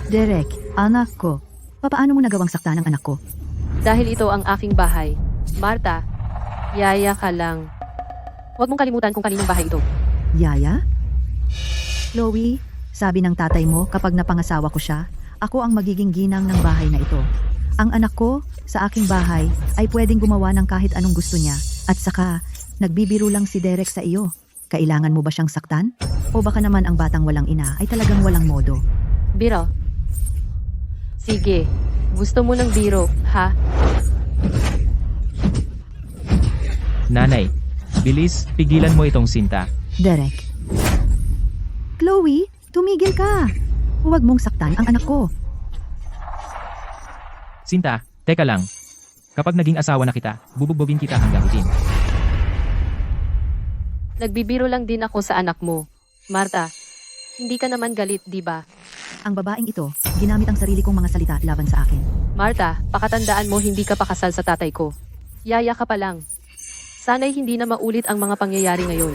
Derek, anak ko. Papaano mo nagawang saktan ang anak ko? Dahil ito ang aking bahay. Marta, yaya ka lang. Huwag mong kalimutan kung kaninong bahay ito. Yaya? Chloe, sabi ng tatay mo kapag napangasawa ko siya, ako ang magiging ginang ng bahay na ito. Ang anak ko, sa aking bahay, ay pwedeng gumawa ng kahit anong gusto niya. At saka, nagbibiro lang si Derek sa iyo. Kailangan mo ba siyang saktan? O baka naman ang batang walang ina ay talagang walang modo? Biro. Sige, gusto mo ng biro, ha? Nanay, bilis, pigilan mo itong sinta. Derek. Chloe, tumigil ka. Huwag mong saktan ang anak ko. Sinta, teka lang. Kapag naging asawa na kita, bubugbogin kita hanggang utin. Nagbibiro lang din ako sa anak mo. Marta, hindi ka naman galit, di ba? Ang babaeng ito, ginamit ang sarili kong mga salita laban sa akin. Marta, pakatandaan mo hindi ka pakasal sa tatay ko. Yaya ka pa lang. Sana'y hindi na maulit ang mga pangyayari ngayon.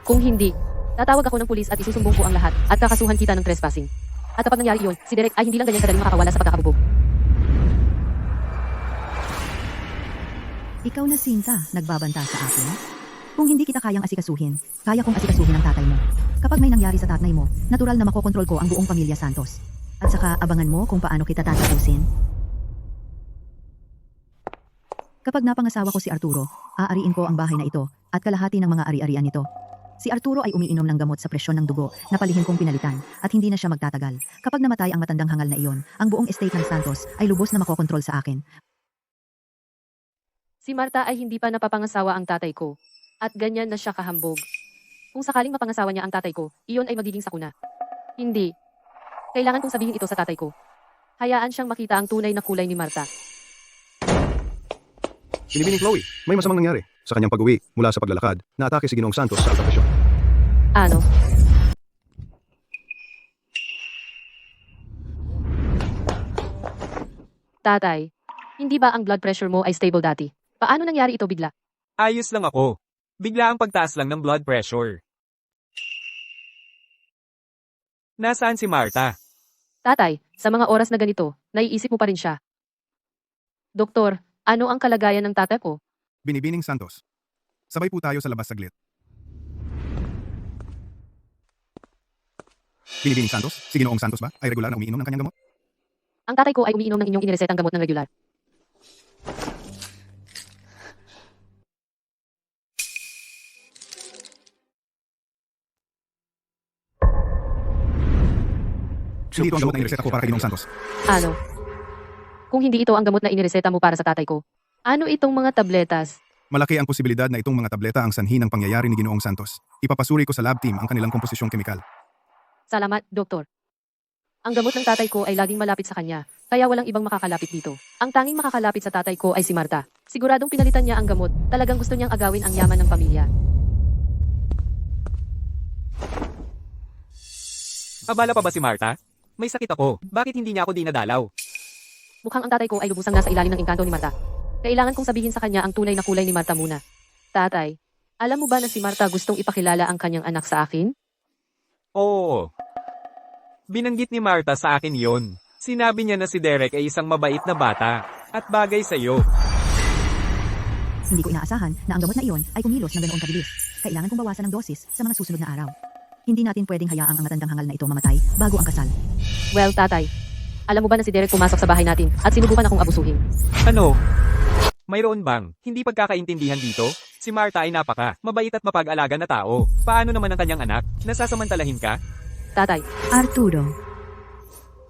Kung hindi, tatawag ako ng pulis at isusumbong ko ang lahat at kakasuhan kita ng trespassing. At kapag nangyari yun, si Derek ay hindi lang ganyan kadaling makakawala sa pagkakabubog. Ikaw na, Sinta, nagbabanta sa akin? Kung hindi kita kayang asikasuhin, kaya kong asikasuhin ang tatay mo. Kapag may nangyari sa tatay mo, natural na makokontrol ko ang buong pamilya Santos. At saka abangan mo kung paano kita tatapusin. Kapag napangasawa ko si Arturo, aariin ko ang bahay na ito at kalahati ng mga ari-arian nito. Si Arturo ay umiinom ng gamot sa presyon ng dugo na palihim kong pinalitan at hindi na siya magtatagal. Kapag namatay ang matandang hangal na iyon, ang buong estate ng Santos ay lubos na makokontrol sa akin. Si Marta ay hindi pa napapangasawa ang tatay ko. At ganyan na siya kahambog. Kung sakaling mapangasawa niya ang tatay ko, iyon ay magiging sakuna. Hindi. Kailangan kong sabihin ito sa tatay ko. Hayaan siyang makita ang tunay na kulay ni Marta. Binibining Chloe, may masamang nangyari. Sa kanyang pag-uwi mula sa paglalakad, naatake si Ginoong Santos sa alta-presyon. Ano? Tatay, hindi ba ang blood pressure mo ay stable dati? Paano nangyari ito bigla? Ayos lang ako. Bigla ang pagtaas lang ng blood pressure. Nasaan si Marta? Tatay, sa mga oras na ganito, naiisip mo pa rin siya. Doktor, ano ang kalagayan ng tatay ko? Binibining Santos. Sabay po tayo sa labas saglit. Binibining Santos? Si Ginoong Santos ba? Ay regular na umiinom ng kanyang gamot? Ang tatay ko ay umiinom ng inyong iniresetang gamot ng regular. Hindi ito ang gamot na inireseta ko para kay Ginoong Santos. Ano? Kung hindi ito ang gamot na inireseta mo para sa tatay ko, ano itong mga tabletas? Malaki ang posibilidad na itong mga tableta ang sanhi ng pangyayari ni Ginoong Santos. Ipapasuri ko sa lab team ang kanilang komposisyong kemikal. Salamat, Doktor. Ang gamot ng tatay ko ay laging malapit sa kanya, kaya walang ibang makakalapit dito. Ang tanging makakalapit sa tatay ko ay si Marta. Siguradong pinalitan niya ang gamot, talagang gusto niyang agawin ang yaman ng pamilya. Abala pa ba si Marta? May sakit ako. Bakit hindi niya ako dinadalaw? Mukhang ang tatay ko ay lubusang nasa ilalim ng engkanto ni Marta. Kailangan kong sabihin sa kanya ang tunay na kulay ni Marta muna. Tatay, alam mo ba na si Marta gustong ipakilala ang kanyang anak sa akin? Oo. Binanggit ni Marta sa akin yon. Sinabi niya na si Derek ay isang mabait na bata at bagay sa'yo. Hindi ko inaasahan na ang gamot na iyon ay kumilos ng ganoong kabilis. Kailangan kong bawasan ng dosis sa mga susunod na araw. Hindi natin pwedeng hayaang ang matandang hangal na ito mamatay bago ang kasal. Well, tatay, alam mo ba na si Derek pumasok sa bahay natin at sinubukan akong abusuhin? Ano? Mayroon bang hindi pagkakaintindihan dito? Si Marta ay mabait at mapag-alaga na tao. Paano naman ang kanyang anak? Nasasamantalahin ka? Tatay, Arturo,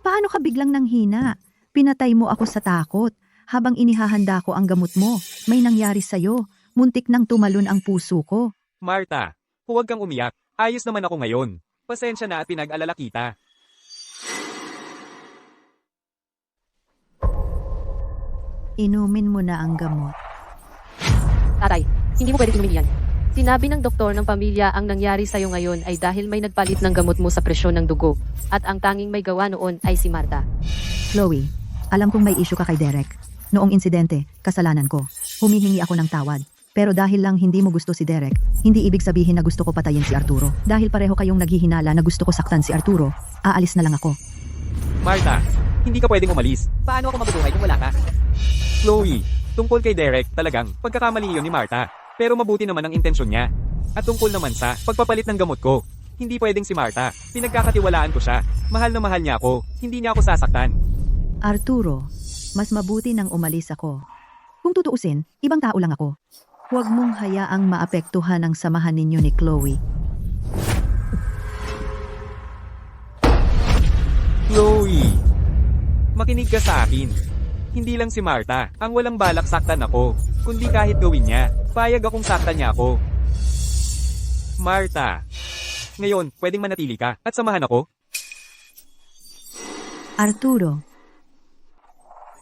paano ka biglang nanghina? Pinatay mo ako sa takot. Habang inihahanda ko ang gamot mo, may nangyari sa'yo. Muntik nang tumalon ang puso ko. Marta, huwag kang umiyak. Ayos naman ako ngayon. Pasensya na at pinag-alala kita. Inumin mo na ang gamot. tatay, hindi mo pwedeng inumin yan. Sinabi ng doktor ng pamilya ang nangyari sa'yo ngayon ay dahil may nagpalit ng gamot mo sa presyon ng dugo. At ang tanging may gawa noon ay si Marta. Chloe, alam kong may issue ka kay Derek. Noong insidente, kasalanan ko. Humihingi ako ng tawad. Pero dahil lang hindi mo gusto si Derek, hindi ibig sabihin na gusto ko patayin si Arturo. Dahil pareho kayong naghihinala na gusto ko saktan si Arturo, aalis na lang ako. Marta, hindi ka pwedeng umalis. Paano ako mabubuhay kung wala ka? Chloe, tungkol kay Derek, talagang pagkakamali yun ni Marta. Pero mabuti naman ang intensyon niya. At tungkol naman sa pagpapalit ng gamot ko. Hindi pwedeng si Marta. Pinagkakatiwalaan ko siya. Mahal na mahal niya ako. Hindi niya ako sasaktan. Arturo, mas mabuti nang umalis ako. Kung tutuusin, ibang tao lang ako. Huwag mong hayaang maapektuhan ang samahan ninyo ni Chloe. Chloe, makinig ka sa akin. Hindi lang si Marta ang walang balak saktan ako, kundi kahit gawin niya, payag akong saktan niya ako. Marta, ngayon, pwedeng manatili ka at samahan ako? Arturo,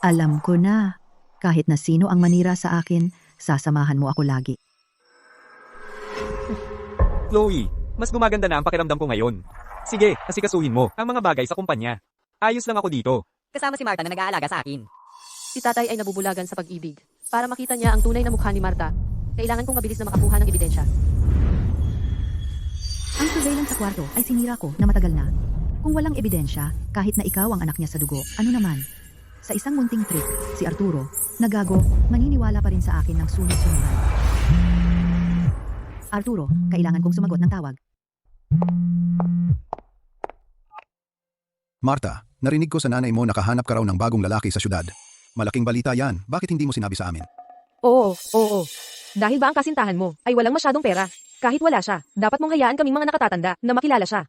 alam ko na. Kahit na sino ang manira sa akin, sasamahan mo ako lagi. Chloe, mas gumaganda na ang pakiramdam ko ngayon. Sige, asikasuhin mo ang mga bagay sa kumpanya. Ayos lang ako dito. Kasama si Marta na nag-aalaga sa akin. Si tatay ay nabubulagan sa pag-ibig. Para makita niya ang tunay na mukha ni Marta, kailangan kong mabilis na makakuha ng ebidensya. Ang surveillance sa kwarto ay sinira ko na matagal na. Kung walang ebidensya, kahit na ikaw ang anak niya sa dugo, ano naman? Sa isang munting trick, si Arturo, nagago, maniniwala pa rin sa akin ng sunod-sunuran. Arturo, kailangan kong sumagot ng tawag. Marta, narinig ko sa nanay mo nakahanap ka raw ng bagong lalaki sa syudad. Malaking balita yan. Bakit hindi mo sinabi sa amin? Oo. Dahil ba ang kasintahan mo ay walang masyadong pera? Kahit wala siya, dapat mong hayaan kaming mga nakatatanda na makilala siya.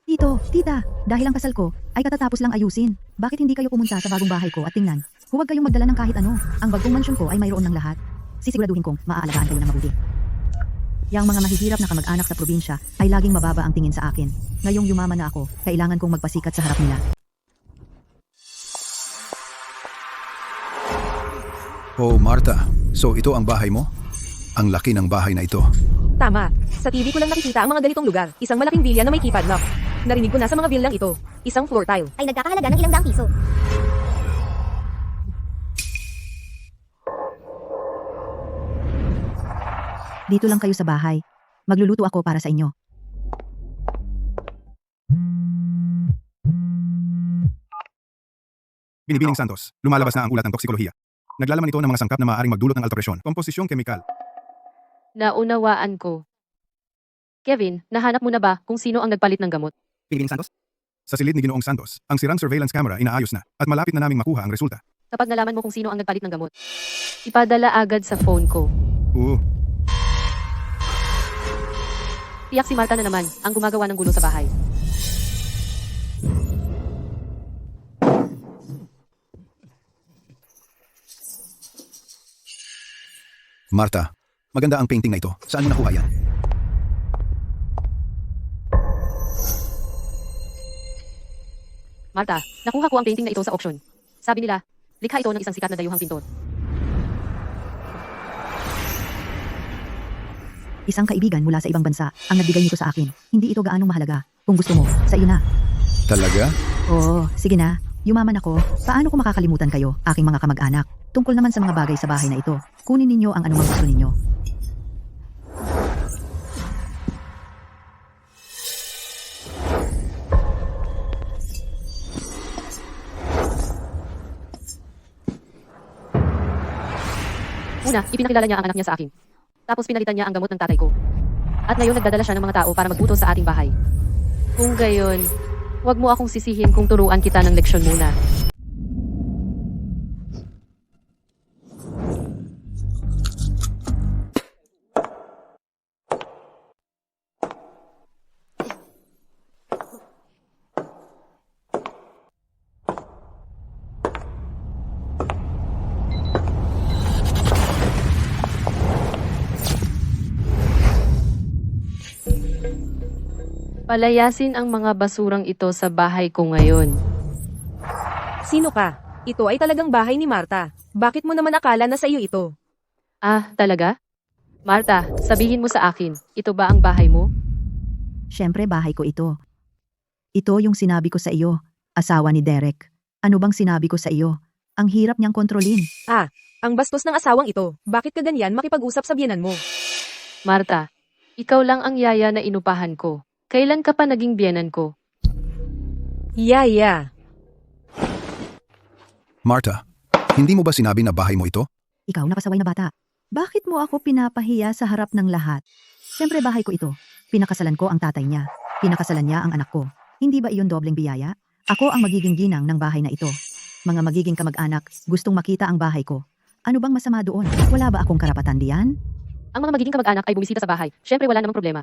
Tito, tita, dahil ang kasal ko ay katatapos lang ayusin. Bakit hindi kayo pumunta sa bagong bahay ko at tingnan? Huwag kayong magdala ng kahit ano. Ang bagong mansyon ko ay mayroon ng lahat. Sisiguraduhin kong maaalagaan kayo ng mabuti. Yang mga mahihirap na kamag-anak sa probinsya ay laging mababa ang tingin sa akin. Ngayong yumaman na ako, kailangan kong magpasikat sa harap nila. Oh, Marta. So ito ang bahay mo? Ang laki ng bahay na ito. Tama. Sa TV ko lang nakikita ang mga ganitong lugar. Isang malaking villa na may keypad lock. Narinig ko na sa mga villang ito. Isang floor tile. Ay nagkakahalaga ng ilang daang piso. Dito lang kayo sa bahay. Magluluto ako para sa inyo. Binibining Santos, lumalabas na ang ulat ng toksikolohiya. Naglalaman ito ng mga sangkap na maaaring magdulot ng alterasyon, komposisyong kemikal. Naunawaan ko. Kevin, nahanap mo na ba kung sino ang nagpalit ng gamot? Binibining Santos? Sa silid ni Ginoong Santos, ang sirang surveillance camera inaayos na at malapit na naming makuha ang resulta. Kapag nalaman mo kung sino ang nagpalit ng gamot, ipadala agad sa phone ko. Tiyak si Marta na naman ang gumagawa ng gulo sa bahay. Marta, maganda ang painting na ito. Saan mo nakuha yan? Marta, nakuha ko ang painting na ito sa auction. Sabi nila, likha ito ng isang sikat na dayuhang pintor. Isang kaibigan mula sa ibang bansa ang nagbigay nito sa akin. Hindi ito gaanong mahalaga. Kung gusto mo, sa iyo na. Talaga? Oo, sige na. Yumaman ako. Paano ko makakalimutan kayo, aking mga kamag-anak? Tungkol naman sa mga bagay sa bahay na ito. Kunin ninyo ang anumang gusto ninyo. Una, ipinakilala niya ang anak niya sa akin. Tapos pinalitan niya ang gamot ng tatay ko. At ngayon nagdadala siya ng mga tao para magbuto sa ating bahay. Kung gayon, huwag mo akong sisihin kung turuan kita ng leksyon muna. Palayasin ang mga basurang ito sa bahay ko ngayon. Sino ka? Ito ay talagang bahay ni Marta. Bakit mo naman akala na sa iyo ito? Ah, talaga? Marta, sabihin mo sa akin, ito ba ang bahay mo? Siyempre, bahay ko ito. Ito yung sinabi ko sa iyo, asawa ni Derek. Ano bang sinabi ko sa iyo? Ang hirap niyang kontrolin. Ang bastos ng asawang ito. Bakit ka ganyan makipag-usap sa biyenan mo? Marta, ikaw lang ang yaya na inupahan ko. Kailan ka pa naging biyenan ko? Yaya. Marta, hindi mo ba sinabi na bahay mo ito? Ikaw na pasaway na bata. Bakit mo ako pinapahiya sa harap ng lahat? Siyempre bahay ko ito. Pinakasalan ko ang tatay niya. Pinakasalan niya ang anak ko. Hindi ba iyon dobleng biyaya? Ako ang magiging ginang ng bahay na ito. Mga magiging kamag-anak, gustong makita ang bahay ko. Ano bang masama doon? Wala ba akong karapatan diyan? Ang mga magiging kamag-anak ay bumisita sa bahay. Siyempre wala namang problema.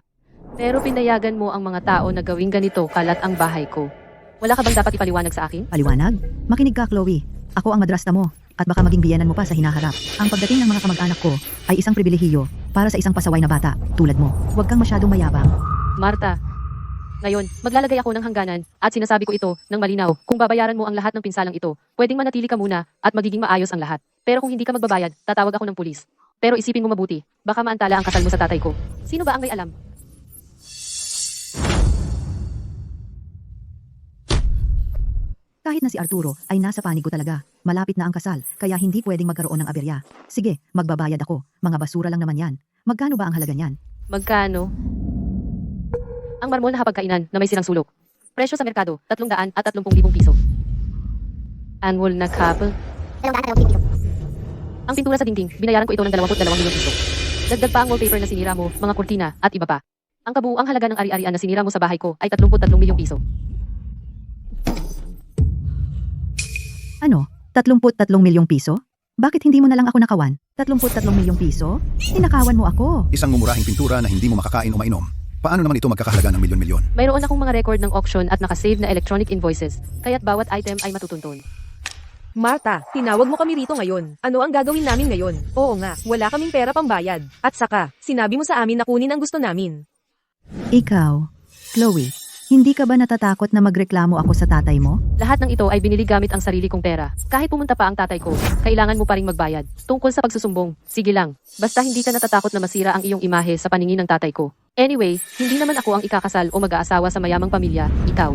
Pero pinayagan mo ang mga tao na gawing ganito kalat ang bahay ko. Wala ka bang dapat ipaliwanag sa akin? Paliwanag? Makinig ka, Chloe. Ako ang madrasta mo at baka maging biyenan mo pa sa hinaharap. Ang pagdating ng mga kamag-anak ko ay isang pribilehiyo para sa isang pasaway na bata tulad mo. Huwag kang masyadong mayabang. Marta, ngayon, maglalagay ako ng hangganan at sinasabi ko ito ng malinaw. Kung babayaran mo ang lahat ng pinsalang ito, pwedeng manatili ka muna at magiging maayos ang lahat. Pero kung hindi ka magbabayad, tatawag ako ng pulis. Pero isipin mo mabuti, baka maantala ang kasal mo sa tatay ko. Sino ba ang may alam? Kahit na si Arturo ay nasa panig ko talaga. Malapit na ang kasal, kaya hindi pwedeng magkaroon ng aberya. Sige, magbabayad ako. Mga basura lang naman yan. Magkano ba ang halaga niyan? Magkano? Ang marmol na hapagkainan na may sirang sulok. Presyo sa merkado, 330,000 piso. Annual na couple. 220 piso. Ang pintura sa dingding, binayaran ko ito ng 22 milyong piso. Dagdag pa ang wallpaper na sinira mo, mga kurtina, at iba pa. Ang kabuuang halaga ng ari-arian na sinira mo sa bahay ko ay 33 milyong piso. Ano? 33 milyong piso? Bakit hindi mo na lang ako nakawan? 33 milyong piso? Tinakawan mo ako. Isang mumurahing pintura na hindi mo makakain o mainom. Paano naman ito magkakahalaga ng milyon-milyon? Mayroon akong mga record ng auction at nakasave na electronic invoices, kaya't bawat item ay matutunton. Marta, tinawag mo kami rito ngayon. Ano ang gagawin namin ngayon? Oo nga, wala kaming pera pambayad. At saka, sinabi mo sa amin na kunin ang gusto namin. Ikaw, Chloe, hindi ka ba natatakot na magreklamo ako sa tatay mo? Lahat ng ito ay binili gamit ang sarili kong pera. Kahit pumunta pa ang tatay ko, kailangan mo pa ring magbayad. Tungkol sa pagsusumbong, sige lang. Basta hindi ka natatakot na masira ang iyong imahe sa paningin ng tatay ko. Anyway, hindi naman ako ang ikakasal o mag-aasawa sa mayamang pamilya, ikaw.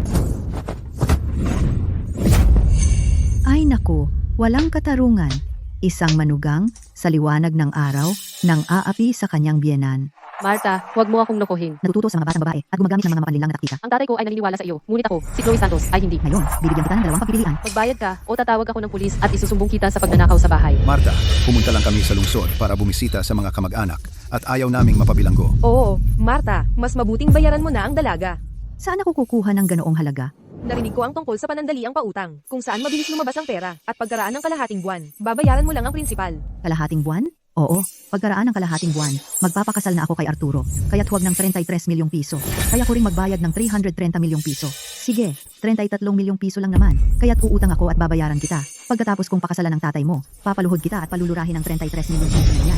Ay naku, walang katarungan. Isang manugang sa liwanag ng araw nang aapi sa kanyang biyenan. Marta, huwag mo akong lokohin. Natututo sa mga batang babae at gumagamit ng mga mapanlinlang na taktika. Ang tatay ko ay naniniwala sa iyo, ngunit ako, si Chloe Santos, ay hindi. Ngayon, bibigyan kita ng dalawang pagpipilian. Magbayad ka o tatawag ako ng pulis at isusumbong kita sa pagnanakaw sa bahay. Marta, pumunta lang kami sa lungsod para bumisita sa mga kamag-anak at ayaw naming mapabilanggo. Oo, Marta, mas mabuting bayaran mo na ang dalaga. Saan ako kukuha ng ganoong halaga? Narinig ko ang tungkol sa panandaliang pautang, kung saan mabilis lumabas ang pera, at pagkaraan ng kalahating buwan, babayaran mo lang ang prinsipal. Kalahating buwan? Oo, pagkaraan ng kalahating buwan, magpapakasal na ako kay Arturo, kaya't huwag ng 33 milyong piso. Kaya ko ring magbayad ng 330 milyong piso. Sige, 33 milyong piso lang naman, kaya't uutang ako at babayaran kita. Pagkatapos kong pakasalan ng tatay mo, papaluhod kita at palulurahin ng 33 milyong piso niya.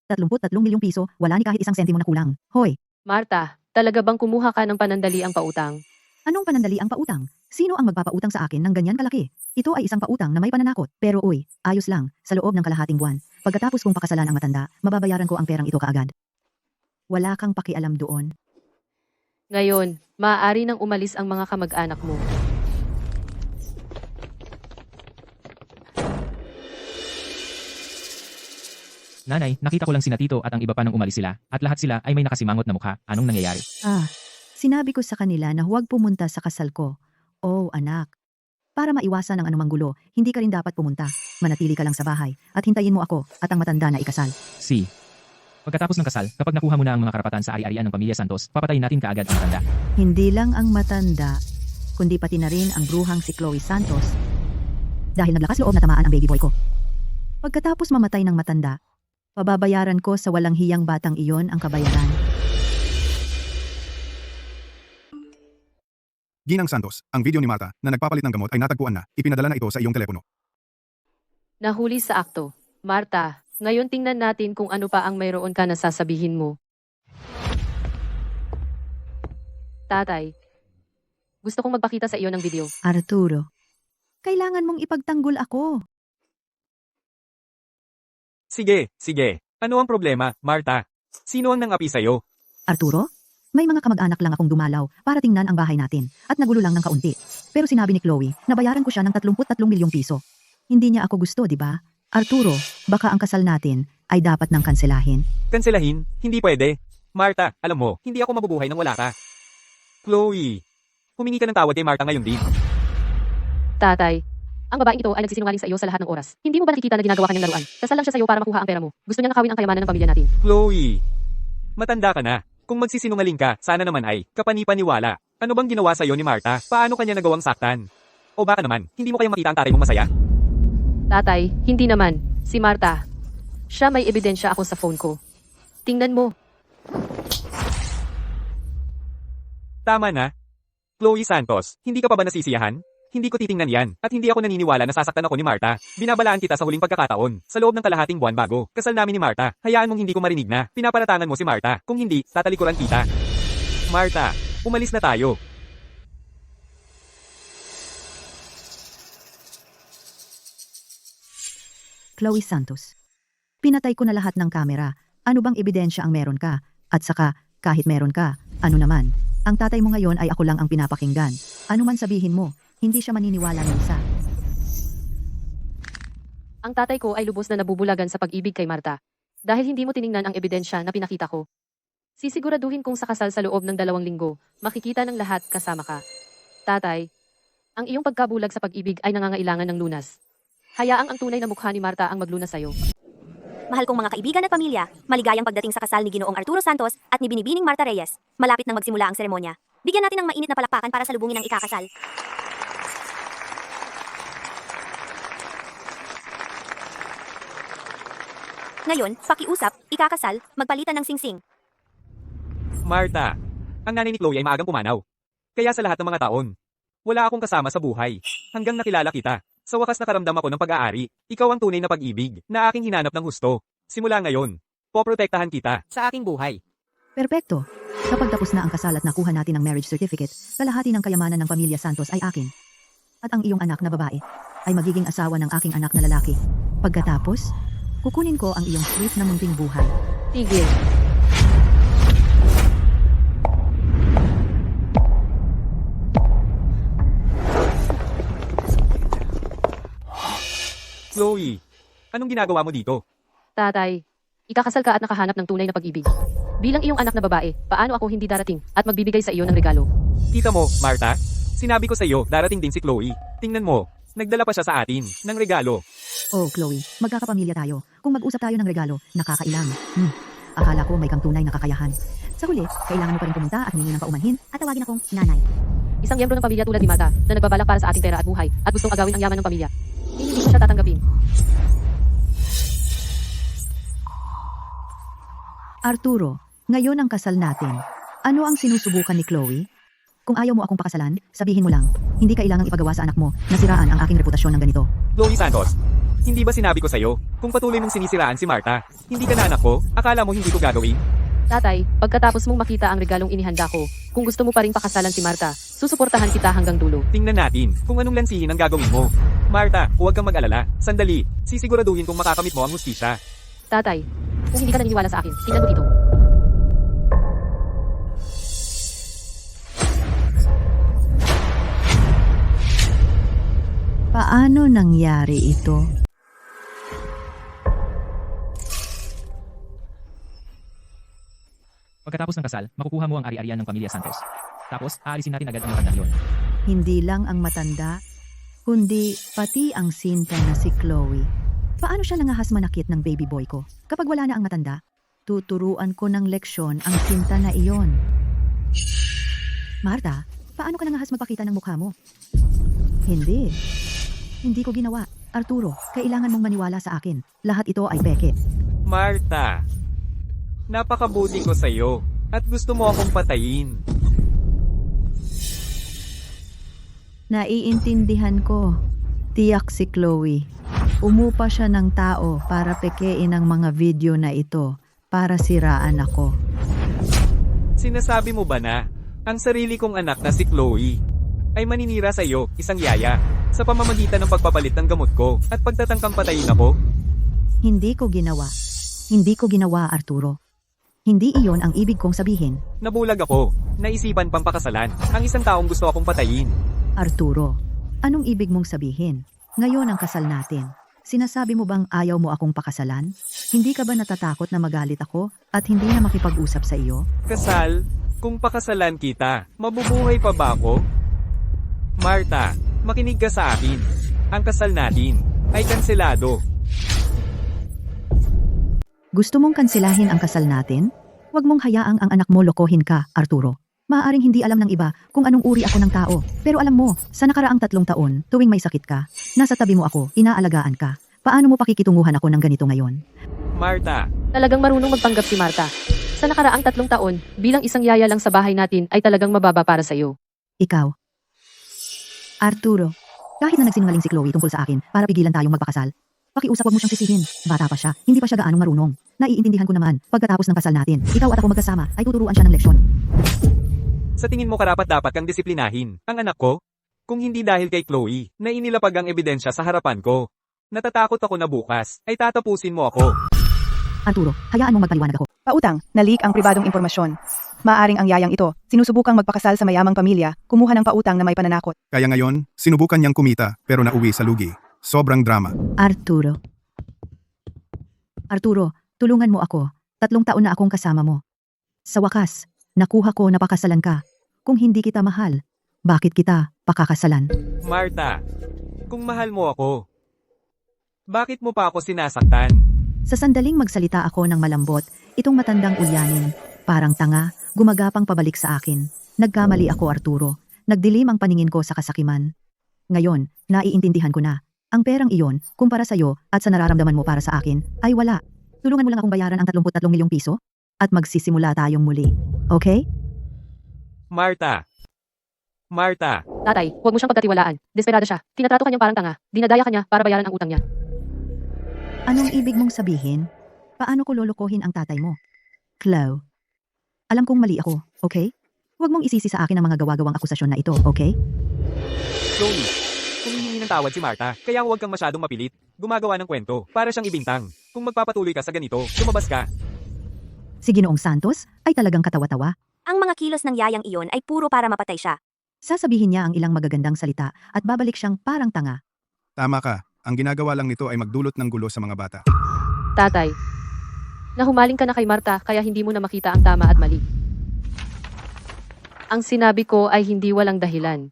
33 milyong piso, wala ni kahit isang sentimo na kulang. Hoy, Marta, talaga bang kumuha ka ng panandaliang pautang? anong panandali ang pautang? Sino ang magpapautang sa akin ng ganyan kalaki? Ito ay isang pautang na may pananakot. Pero uy, ayos lang, sa loob ng kalahating buwan. Pagkatapos kong pakasalan ang matanda, mababayaran ko ang perang ito kaagad. Wala kang pakialam doon. Ngayon, maaari nang umalis ang mga kamag-anak mo. Nanay, nakita ko lang sina Tito at ang iba pa nang umalis sila, at lahat sila ay may nakasimangot na mukha. Anong nangyayari? Sinabi ko sa kanila na huwag pumunta sa kasal ko. Oh, anak. Para maiwasan ang anumang gulo, hindi ka rin dapat pumunta. Manatili ka lang sa bahay at hintayin mo ako at ang matanda na ikasal. Si. Pagkatapos ng kasal, kapag nakuha mo na ang mga karapatan sa ari-arian ng pamilya Santos, papatayin natin kaagad ang matanda. Hindi lang ang matanda, kundi pati na rin ang bruhang si Chloe Santos. Dahil naglakas loob na tamaan ang baby boy ko. Pagkatapos mamatay ng matanda, pababayaran ko sa walang hiyang batang iyon ang kabayaran. Ginang Santos, ang video ni Marta na nagpapalit ng gamot ay natagpuan na. Ipinadala na ito sa iyong telepono. Nahuli sa akto. Marta, ngayon tingnan natin kung ano pa ang mayroon ka na sasabihin mo. Tatay, gusto kong magpakita sa iyo ng video. Arturo, kailangan mong ipagtanggol ako. Sige, sige. Ano ang problema, Marta? Sino ang nangapi sa'yo? Arturo, may mga kamag-anak lang akong dumalaw para tingnan ang bahay natin at nagulo lang ng kaunti. Pero sinabi ni Chloe na bayaran ko siya ng 33 milyong piso. Hindi niya ako gusto, di ba? Arturo, baka ang kasal natin ay dapat nang kanselahin. Kanselahin? Hindi pwede. Marta, alam mo, hindi ako mabubuhay nang wala ka. Chloe, Humingi ka ng tawad kay Marta ngayon din. Tatay, ang babaeng ito ay nagsisinungaling sa iyo sa lahat ng oras. Hindi mo ba nakikita na ginagawa kanyang laruan? Kasal lang siya sa iyo para makuha ang pera mo. Gusto niya nakawin ang kayamanan ng pamilya natin. Chloe, matanda ka na. Kung magsisinungaling ka, sana naman ay kapani-paniwala. Ano bang ginawa sa'yo ni Marta? Paano kanya nagawang saktan? O baka naman, hindi mo kayang makita ang tatay mong masaya? Tatay, hindi naman. Si Marta. Siya may ebidensya ako sa phone ko. Tingnan mo. Tama na. Chloe Santos, hindi ka pa ba nasisiyahan? Hindi ko titingnan yan, at hindi ako naniniwala na sasaktan ako ni Marta. Binabalaan kita sa huling pagkakataon, sa loob ng kalahating buwan bago kasal namin ni Marta. Hayaan mong hindi ko marinig na pinaparatangan mo si Marta. Kung hindi, tatalikuran kita. Marta, umalis na tayo. Chloe Santos. Pinatay ko na lahat ng kamera. Ano bang ebidensya ang meron ka? At saka, kahit meron ka, ano naman? Ang tatay mo ngayon ay ako lang ang pinapakinggan. Ano man sabihin mo, hindi siya maniniwala ng isa. Ang tatay ko ay lubos na nabubulagan sa pag-ibig kay Marta. Dahil hindi mo tiningnan ang ebidensya na pinakita ko. Sisiguraduhin kong sa kasal sa loob ng 2 linggo, makikita ng lahat kasama ka. Tatay, ang iyong pagkabulag sa pag-ibig ay nangangailangan ng lunas. Hayaang ang tunay na mukha ni Marta ang maglunas sa'yo. Mahal kong mga kaibigan at pamilya, maligayang pagdating sa kasal ni Ginoong Arturo Santos at ni Binibining Marta Reyes. Malapit nang magsimula ang seremonya. Bigyan natin ng mainit na palakpakan para salubungin ang ikakasal. Ngayon, pakiusap, ikakasal, magpalitan ng singsing. Marta, ang nanay ni Chloe ay maagang pumanaw. Kaya sa lahat ng mga taon, wala akong kasama sa buhay. Hanggang nakilala kita. Sa wakas nakaramdam ako ng pag-aari. Ikaw ang tunay na pag-ibig na aking hinanap ng husto. Simula ngayon, poprotektahan kita sa aking buhay. Perpekto. Kapag tapos na ang kasal at nakuha natin ang marriage certificate, kalahati ng kayamanan ng pamilya Santos ay akin. At ang iyong anak na babae ay magiging asawa ng aking anak na lalaki. Pagkatapos, kukunin ko ang iyong sweet na munting buhay. Tigil. Chloe, anong ginagawa mo dito? Tatay, ikakasal ka at nakahanap ng tunay na pag-ibig. Bilang iyong anak na babae, paano ako hindi darating at magbibigay sa iyo ng regalo? Kita mo, Marta? Sinabi ko sa iyo, darating din si Chloe. Tingnan mo, nagdala pa siya sa atin ng regalo. Oh, Chloe, magkakapamilya tayo. Kung mag-usap tayo ng regalo, nakakailang. Akala ko may kang tunay na kakayahan. Sa huli, kailangan mo pa rin pumunta at humingi ng paumanhin at tawagin akong nanay. Isang miyembro ng pamilya tulad ni Marta na nagbabalak para sa ating pera at buhay at gustong agawin ang yaman ng pamilya. Hindi ko siya tatanggapin. Arturo, ngayon ang kasal natin. Ano ang sinusubukan ni Chloe? Kung ayaw mo akong pakasalan, sabihin mo lang. Hindi kailangang ipagawa sa anak mo na siraan ang aking reputasyon ng ganito. Chloe Santos, hindi ba sinabi ko sa iyo, kung patuloy mong sinisiraan si Marta, hindi ka na anak ko, akala mo hindi ko gagawin? Tatay, pagkatapos mong makita ang regalong inihanda ko, kung gusto mo pa ring pakasalan si Marta, susuportahan kita hanggang dulo. Tingnan natin kung anong lansihin ang gagawin mo. Marta, huwag kang mag-alala. Sandali, sisiguraduhin kung makakamit mo ang hustisya. Tatay, kung hindi ka naniniwala sa akin, tingnan mo dito. Paano nangyari ito? Pagkatapos ng kasal, makukuha mo ang ari-arian ng pamilya Santos. Tapos, aalisin natin agad ang matandang yon. Hindi lang ang matanda, kundi pati ang sinta na si Chloe. Paano siya nangahas manakit ng baby boy ko? Kapag wala na ang matanda, tuturuan ko ng leksyon ang sinta na iyon. Marta, paano ka nangahas magpakita ng mukha mo? Hindi. Hindi ko ginawa. Arturo, kailangan mong maniwala sa akin. Lahat ito ay peke. Marta, napakabuti ko sa iyo at gusto mo akong patayin. Naiintindihan ko. Tiyak si Chloe. Umupa siya ng tao para pekein ang mga video na ito para siraan ako. Sinasabi mo ba na ang sarili kong anak na si Chloe ay maninira sa iyo, isang yaya, sa pamamagitan ng pagpapalit ng gamot ko at pagtatangkang patayin ako? Hindi ko ginawa. Hindi ko ginawa, Arturo. Hindi iyon ang ibig kong sabihin. Nabulag ako. Naisipan pang pakasalan ang isang taong gusto akong patayin. Arturo, anong ibig mong sabihin? Ngayon ang kasal natin. Sinasabi mo bang ayaw mo akong pakasalan? Hindi ka ba natatakot na magalit ako at hindi na makipag-usap sa iyo? Kasal? Kung pakasalan kita, mabubuhay pa ba ako? Marta, makinig ka sa akin. Ang kasal natin ay kanselado. Gusto mong kanselahin ang kasal natin? Huwag mong hayaang ang anak mo lokohin ka, Arturo. Maaaring hindi alam ng iba kung anong uri ako ng tao. Pero alam mo, sa nakaraang 3 taon, tuwing may sakit ka, nasa tabi mo ako, inaalagaan ka. Paano mo pakikitunguhan ako ng ganito ngayon? Marta, Talagang marunong magpanggap si Marta. Sa nakaraang 3 taon, bilang isang yaya lang sa bahay natin ay talagang mababa para sa iyo. Ikaw. Arturo, kahit na nagsinungaling si Chloe tungkol sa akin para pigilan tayong magpakasal, pakiusap wag mo siyang sisihin. Bata pa siya, hindi pa siya gaanong marunong. Naiintindihan ko naman, pagkatapos ng kasal natin, ikaw at ako magkasama ay tuturuan siya ng leksyon. sa tingin mo karapat-dapat kang disiplinahin ang anak ko? Kung hindi dahil kay Chloe, na inilapag ang ebidensya sa harapan ko. Natatakot ako na bukas ay tatapusin mo ako. Arturo, hayaan mong magpaliwanag ako. Pautang, na-leak ang pribadong impormasyon. Maaring ang yayang ito, sinusubukang magpakasal sa mayamang pamilya, kumuha ng pautang na may pananakot. Kaya ngayon, sinubukan niyang kumita pero nauwi sa lugi. Sobrang drama. Arturo. Arturo, tulungan mo ako. 3 taon na akong kasama mo. Sa wakas, nakuha ko na pakasalan ka. Kung hindi kita mahal, bakit kita pakakasalan? Marta, kung mahal mo ako, bakit mo pa ako sinasaktan? Sa sandaling magsalita ako ng malambot, itong matandang ulyanin, parang tanga, gumagapang pabalik sa akin. Nagkamali ako, Arturo. Nagdilim ang paningin ko sa kasakiman. Ngayon, naiintindihan ko na. Ang perang iyon, kumpara sa iyo at sa nararamdaman mo para sa akin, ay wala. Tulungan mo lang akong bayaran ang 33 milyong piso at magsisimula tayong muli. Okay? Marta. Marta, Tatay, huwag mo siyang pagkatiwalaan. Desperado siya. Tinatrato kanyang parang tanga. Dinadaya kanya para bayaran ang utang niya. Anong ibig mong sabihin? Paano ko lolokohin ang tatay mo? Chloe. Alam kong mali ako, okay? Huwag mong isisi sa akin ang mga gawa-gawang akusasyon na ito, okay? Chloe, humihingi ng tawad si Marta, kaya huwag kang masyadong mapilit. Gumagawa ng kwento, para siyang ibintang. Kung magpapatuloy ka sa ganito, lumabas ka. Si Ginoong Santos ay talagang katawa-tawa. Ang mga kilos ng yayang iyon ay puro para mapatay siya. Sasabihin niya ang ilang magagandang salita at babalik siyang parang tanga. Tama ka. Ang ginagawa lang nito ay magdulot ng gulo sa mga bata. Tatay, nahumaling ka na kay Marta kaya hindi mo na makita ang tama at mali. Ang sinabi ko ay hindi walang dahilan.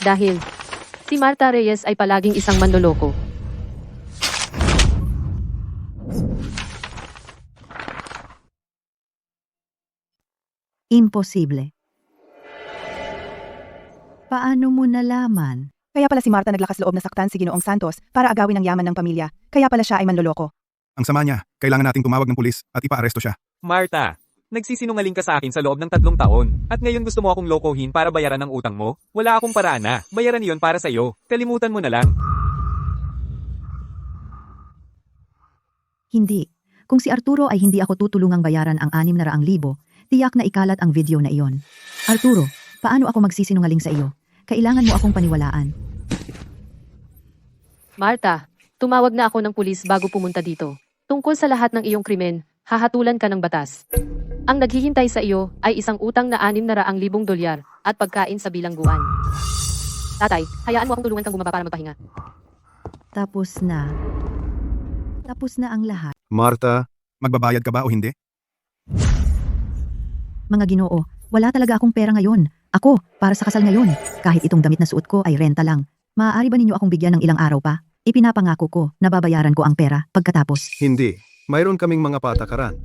Dahil si Marta Reyes ay palaging isang manloloko. Imposible. Paano mo nalaman? Kaya pala si Marta naglakas loob na saktan si Ginoong Santos para agawin ang yaman ng pamilya. Kaya pala siya ay manloloko. Ang sama niya, kailangan nating tumawag ng pulis at ipaaresto siya. Marta, nagsisinungaling ka sa akin sa loob ng 3 taon. At ngayon gusto mo akong lokohin para bayaran ang utang mo? Wala akong paraan na. Bayaran iyon para sa iyo. Kalimutan mo na lang. Hindi. Kung si Arturo ay hindi ako tutulungang bayaran ang 600,000, tiyak na ikalat ang video na iyon. Arturo, paano ako magsisinungaling sa iyo? Kailangan mo akong paniwalaan. Marta, tumawag na ako ng pulis bago pumunta dito. Tungkol sa lahat ng iyong krimen, hahatulan ka ng batas. Ang naghihintay sa iyo ay isang utang na 600,000 dolyar at pagkain sa bilangguan. Tatay, hayaan mo akong tulungan kang bumaba para magpahinga. Tapos na. Tapos na ang lahat. Marta, magbabayad ka ba o hindi? Mga Ginoo, wala talaga akong pera ngayon. Ako, para sa kasal ngayon. Kahit itong damit na suot ko ay renta lang. Maaari ba ninyo akong bigyan ng ilang araw pa? Ipinapangako ko na babayaran ko ang pera pagkatapos. Hindi. Mayroon kaming mga patakaran.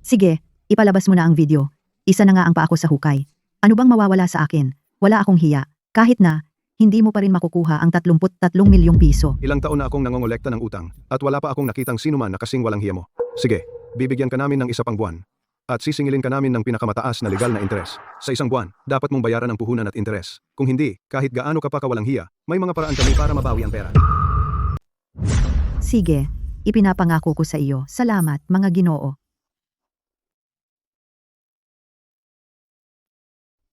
Sige, ipalabas mo na ang video. Isa na nga ang pa ako sa hukay. Ano bang mawawala sa akin? Wala akong hiya. Kahit na, hindi mo pa rin makukuha ang 33 milyong piso. Ilang taon na akong nangongolekta ng utang at wala pa akong nakitang sino man na kasing walang hiya mo. Sige, bibigyan ka namin ng isa pang buwan. At sisingilin ka namin ng pinakamataas na legal na interes. Sa isang buwan, dapat mong bayaran ang puhunan at interes. Kung hindi, kahit gaano ka pa kawalang hiya, may mga paraan kami para mabawi ang pera. Sige, ipinapangako ko sa iyo. Salamat, mga Ginoo.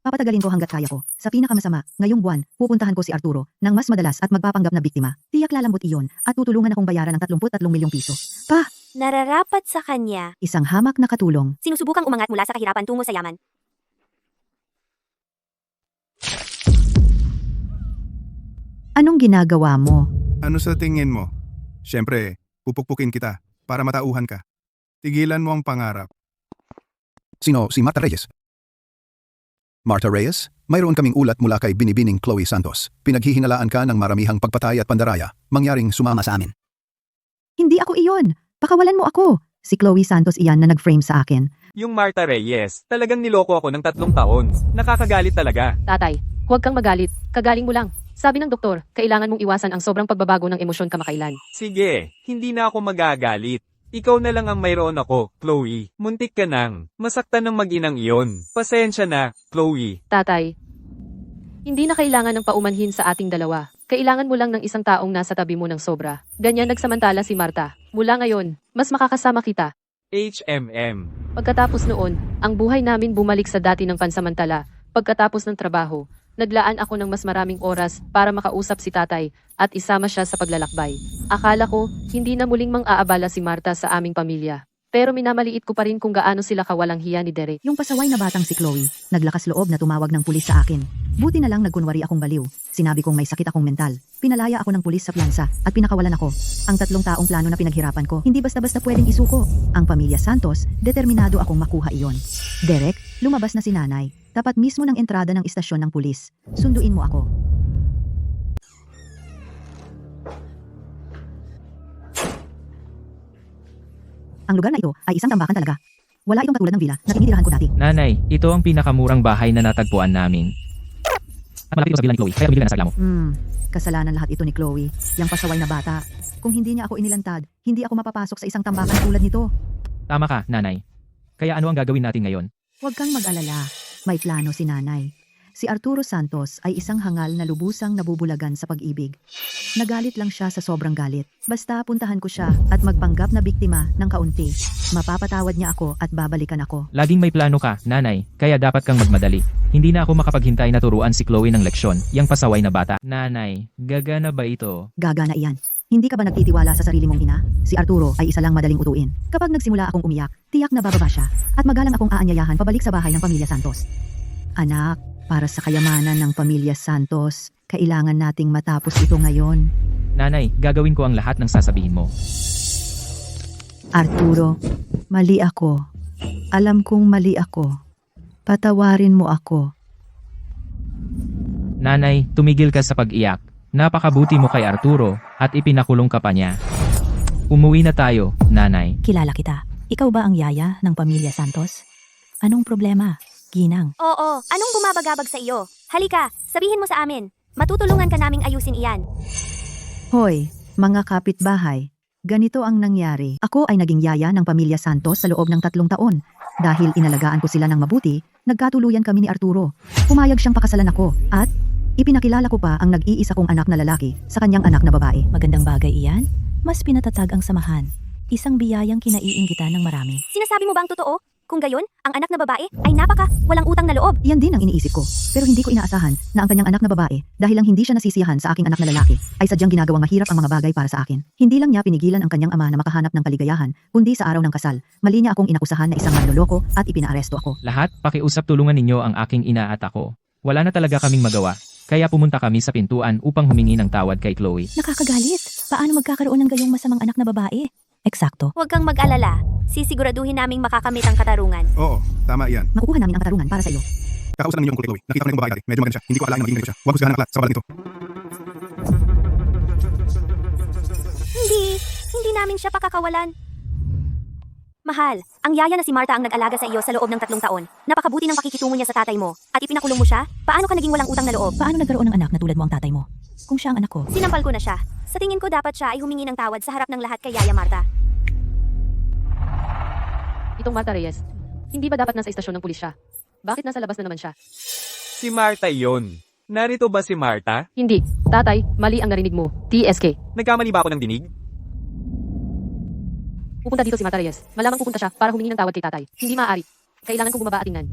Papatagalin ko hanggat kaya ko. Sa pinakamasama, ngayong buwan, pupuntahan ko si Arturo ng mas madalas at magpapanggap na biktima. Tiyak lalambot iyon at tutulungan akong bayaran ang 33 milyong piso. Pa! Nararapat sa kanya. Isang hamak na katulong. Sinusubukang umangat mula sa kahirapan tungo sa yaman. Anong ginagawa mo? Ano sa tingin mo? Siyempre, pupukpukin kita para matauhan ka. Tigilan mo ang pangarap. Sino si Marta Reyes? Marta Reyes? Mayroon kaming ulat mula kay Binibining Chloe Santos. Pinaghihinalaan ka ng maramihang pagpatay at pandaraya, mangyaring sumama sa amin. Hindi ako iyon. Pakawalan mo ako. Si Chloe Santos iyan na nag-frame sa akin. Yung Marta Reyes, talagang niloko ako ng 3 taon. Nakakagalit talaga. Tatay, huwag kang magalit. Kagaling mo lang. Sabi ng doktor, kailangan mong iwasan ang sobrang pagbabago ng emosyon kamakailan. Sige, hindi na ako magagalit. Ikaw na lang ang mayroon ako, Chloe. Muntik ka nang. Masaktan ng mag-inang iyon. Pasensya na, Chloe. Tatay, hindi na kailangan ng paumanhin sa ating dalawa. Kailangan mo lang ng isang taong nasa tabi mo ng sobra. Ganyan nagsamantala si Marta. Mula ngayon, mas makakasama kita. HMM. Pagkatapos noon, ang buhay namin bumalik sa dati ng pansamantala. Pagkatapos ng trabaho, naglaan ako ng mas maraming oras para makausap si tatay at isama siya sa paglalakbay. Akala ko, hindi na muling mang-aabala si Marta sa aming pamilya. Pero minamaliit ko pa rin kung gaano sila kawalang hiya ni Derek. Yung pasaway na batang si Chloe, naglakas loob na tumawag ng pulis sa akin. Buti na lang nagkunwari akong baliw. Sinabi kong may sakit akong mental. Pinalaya ako ng pulis sa piyansa at pinakawalan ako. Ang 3 taong plano na pinaghirapan ko, hindi basta-basta pwedeng isuko. Ang pamilya Santos, determinado akong makuha iyon. Derek, lumabas na si nanay. Tapat mismo ng entrada ng istasyon ng pulis. Sunduin mo ako. Ang lugar na ito ay isang tambakan talaga. Wala itong katulad ng villa na tinitirahan ko dati. Nanay, ito ang pinakamurang bahay na natagpuan namin. At malapit ito sa villa ni Chloe, kaya tumigil na nasa reklamo. Kasalanan lahat ito ni Chloe, yung pasaway na bata. Kung hindi niya ako inilantad, hindi ako mapapasok sa isang tambakan tulad nito. Tama ka, nanay. Kaya ano ang gagawin natin ngayon? Huwag kang mag-alala. May plano si nanay. Si Arturo Santos ay isang hangal na lubusang nabubulagan sa pag-ibig. Nagalit lang siya sa sobrang galit. Basta puntahan ko siya at magpanggap na biktima ng kaunti. Mapapatawad niya ako at babalikan ako. Laging may plano ka, nanay, kaya dapat kang magmadali. Hindi na ako makapaghintay na turuan si Chloe ng leksyon, yang pasaway na bata. Nanay, gagana ba ito? Gagana iyan. Hindi ka ba nagtitiwala sa sarili mong ina? Si Arturo ay isa lang madaling utuin. Kapag nagsimula akong umiyak, tiyak na bababa siya. At magalang akong aanyayahan pabalik sa bahay ng pamilya Santos. Anak, para sa kayamanan ng pamilya Santos, kailangan nating matapos ito ngayon. Nanay, gagawin ko ang lahat ng sasabihin mo. Arturo, mali ako. Alam kong mali ako. Patawarin mo ako. Nanay, tumigil ka sa pag-iyak. Napakabuti mo kay Arturo at ipinakulong ka pa niya. Umuwi na tayo, nanay. Kilala kita. Ikaw ba ang yaya ng pamilya Santos? Anong problema, Ginang? Oo, anong bumabagabag sa iyo? Halika, sabihin mo sa amin. Matutulungan ka naming ayusin iyan. Hoy, mga kapitbahay. Ganito ang nangyari. Ako ay naging yaya ng pamilya Santos sa loob ng 3 taon. Dahil inalagaan ko sila ng mabuti, nagkatuluyan kami ni Arturo. Pumayag siyang pakasalan ako at ipinakilala ko pa ang nag-iisa kong anak na lalaki sa kanyang anak na babae. Magandang bagay iyan. Mas pinatatag ang samahan. Isang biyayang kinaiinggitan ng marami. Sinasabi mo ba ang totoo? Kung gayon, ang anak na babae ay walang utang na loob. Yan din ang iniisip ko. Pero hindi ko inaasahan na ang kanyang anak na babae, dahil lang hindi siya nasisiyahan sa aking anak na lalaki, ay sadyang ginagawang mahirap ang mga bagay para sa akin. Hindi lang niya pinigilan ang kanyang ama na makahanap ng kaligayahan, kundi sa araw ng kasal, mali niya akong inakusahan na isang manloloko at ipinaaresto ako. Lahat, pakiusap tulungan ninyo ang aking ina at ako. Wala na talaga kaming magawa, kaya pumunta kami sa pintuan upang humingi ng tawad kay Chloe. Nakakagalit. Paano magkakaroon ng gayong masamang anak na babae? Eksakto. Huwag kang mag-alala. Sisiguraduhin naming makakamit ang katarungan. Oo, tama iyan. Makukuha namin ang katarungan para sa iyo. Kakausap lang ninyo ang kulay Chloe. Nakita ko na yung babae dati. Medyo maganda siya. Hindi ko akalain na magiging ganito siya. Huwag husgahan ang aklat sa balat nito. Hindi namin siya pakakawalan. Mahal, ang yaya na si Marta ang nag-alaga sa iyo sa loob ng 3 taon. Napakabuti ng pakikitungo niya sa tatay mo. At ipinakulong mo siya? Paano ka naging walang utang na loob? Paano nagkaroon ng anak na tulad mo ang tatay mo? Kung siya ang anak ko. Sinampal ko na siya. Sa tingin ko dapat siya ay humingi ng tawad sa harap ng lahat kay Yaya Marta. Itong Marta Reyes, hindi ba dapat nasa istasyon ng pulis siya? Bakit nasa labas na naman siya? Si Marta yon. Narito ba si Marta? Hindi. Tatay, mali ang narinig mo. TSK. Nagkamali ba ako ng dinig? Pupunta dito si Marta Reyes. Malamang pupunta siya para humingi ng tawad kay tatay. Hindi maaari. Kailangan kong bumaba at tingnan.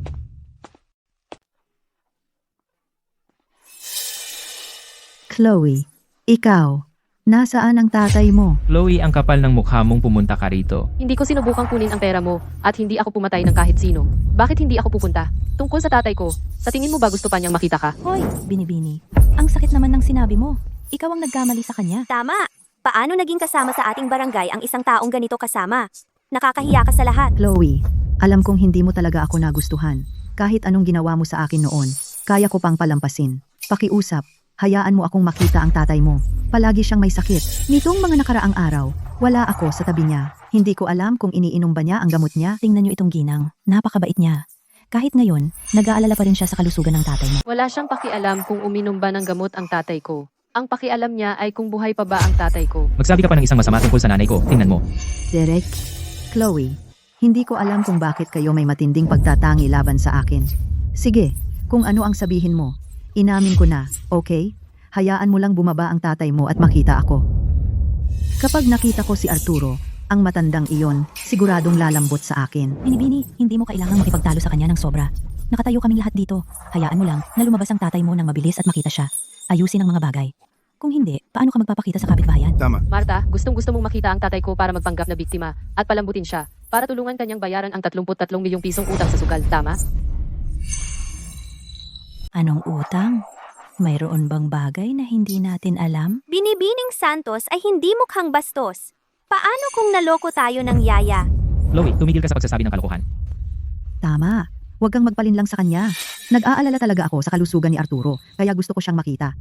Chloe, ikaw, nasaan ang tatay mo? Chloe, ang kapal ng mukha mong pumunta ka rito. Hindi ko sinubukang kunin ang pera mo at hindi ako pumatay ng kahit sino. Bakit hindi ako pupunta? Tungkol sa tatay ko, sa tingin mo ba gusto pa niyang makita ka? Hoy, Binibini. Ang sakit naman ng sinabi mo. Ikaw ang nagkamali sa kanya. Tama! Paano naging kasama sa ating barangay ang isang taong ganito kasama? Nakakahiya ka sa lahat. Chloe, alam kong hindi mo talaga ako nagustuhan. Kahit anong ginawa mo sa akin noon. Kaya ko pang palampasin. Pakiusap, hayaan mo akong makita ang tatay mo. Palagi siyang may sakit. Nitong mga nakaraang araw, wala ako sa tabi niya. Hindi ko alam kung iniinom ba niya ang gamot niya. Tingnan niyo itong ginang. Napakabait niya. Kahit ngayon, nag-aalala pa rin siya sa kalusugan ng tatay mo. Wala siyang pakialam kung uminom ba ng gamot ang tatay ko. Ang pakialam niya ay kung buhay pa ba ang tatay ko. Magsabi ka pa ng isang masama tungkol sa nanay ko. Tingnan mo. Derek, Chloe, hindi ko alam kung bakit kayo may matinding pagtatangi laban sa akin. Sige, kung ano ang sabihin mo, inamin ko na, okay? Hayaan mo lang bumaba ang tatay mo at makita ako. Kapag nakita ko si Arturo, ang matandang iyon, siguradong lalambot sa akin. Binibini, hindi mo kailangang makipagtalo sa kanya ng sobra. Nakatayo kaming lahat dito. Hayaan mo lang na lumabas ang tatay mo nang mabilis at makita siya. Ayusin ang mga bagay. Kung hindi, paano ka magpapakita sa kapitbahayan? Tama. Marta, gustong-gusto mong makita ang tatay ko para magpanggap na biktima at palambutin siya para tulungan kanyang bayaran ang 33 milyong pisong utang sa sugal, tama? Anong utang? Mayroon bang bagay na hindi natin alam? Binibining Santos ay hindi mukhang bastos. Paano kung naloko tayo ng yaya? Chloe, tumigil ka sa pagsasabi ng kalokohan. Tama, huwag kang magpalinlang sa kanya. Nag-aalala talaga ako sa kalusugan ni Arturo, kaya gusto ko siyang makita.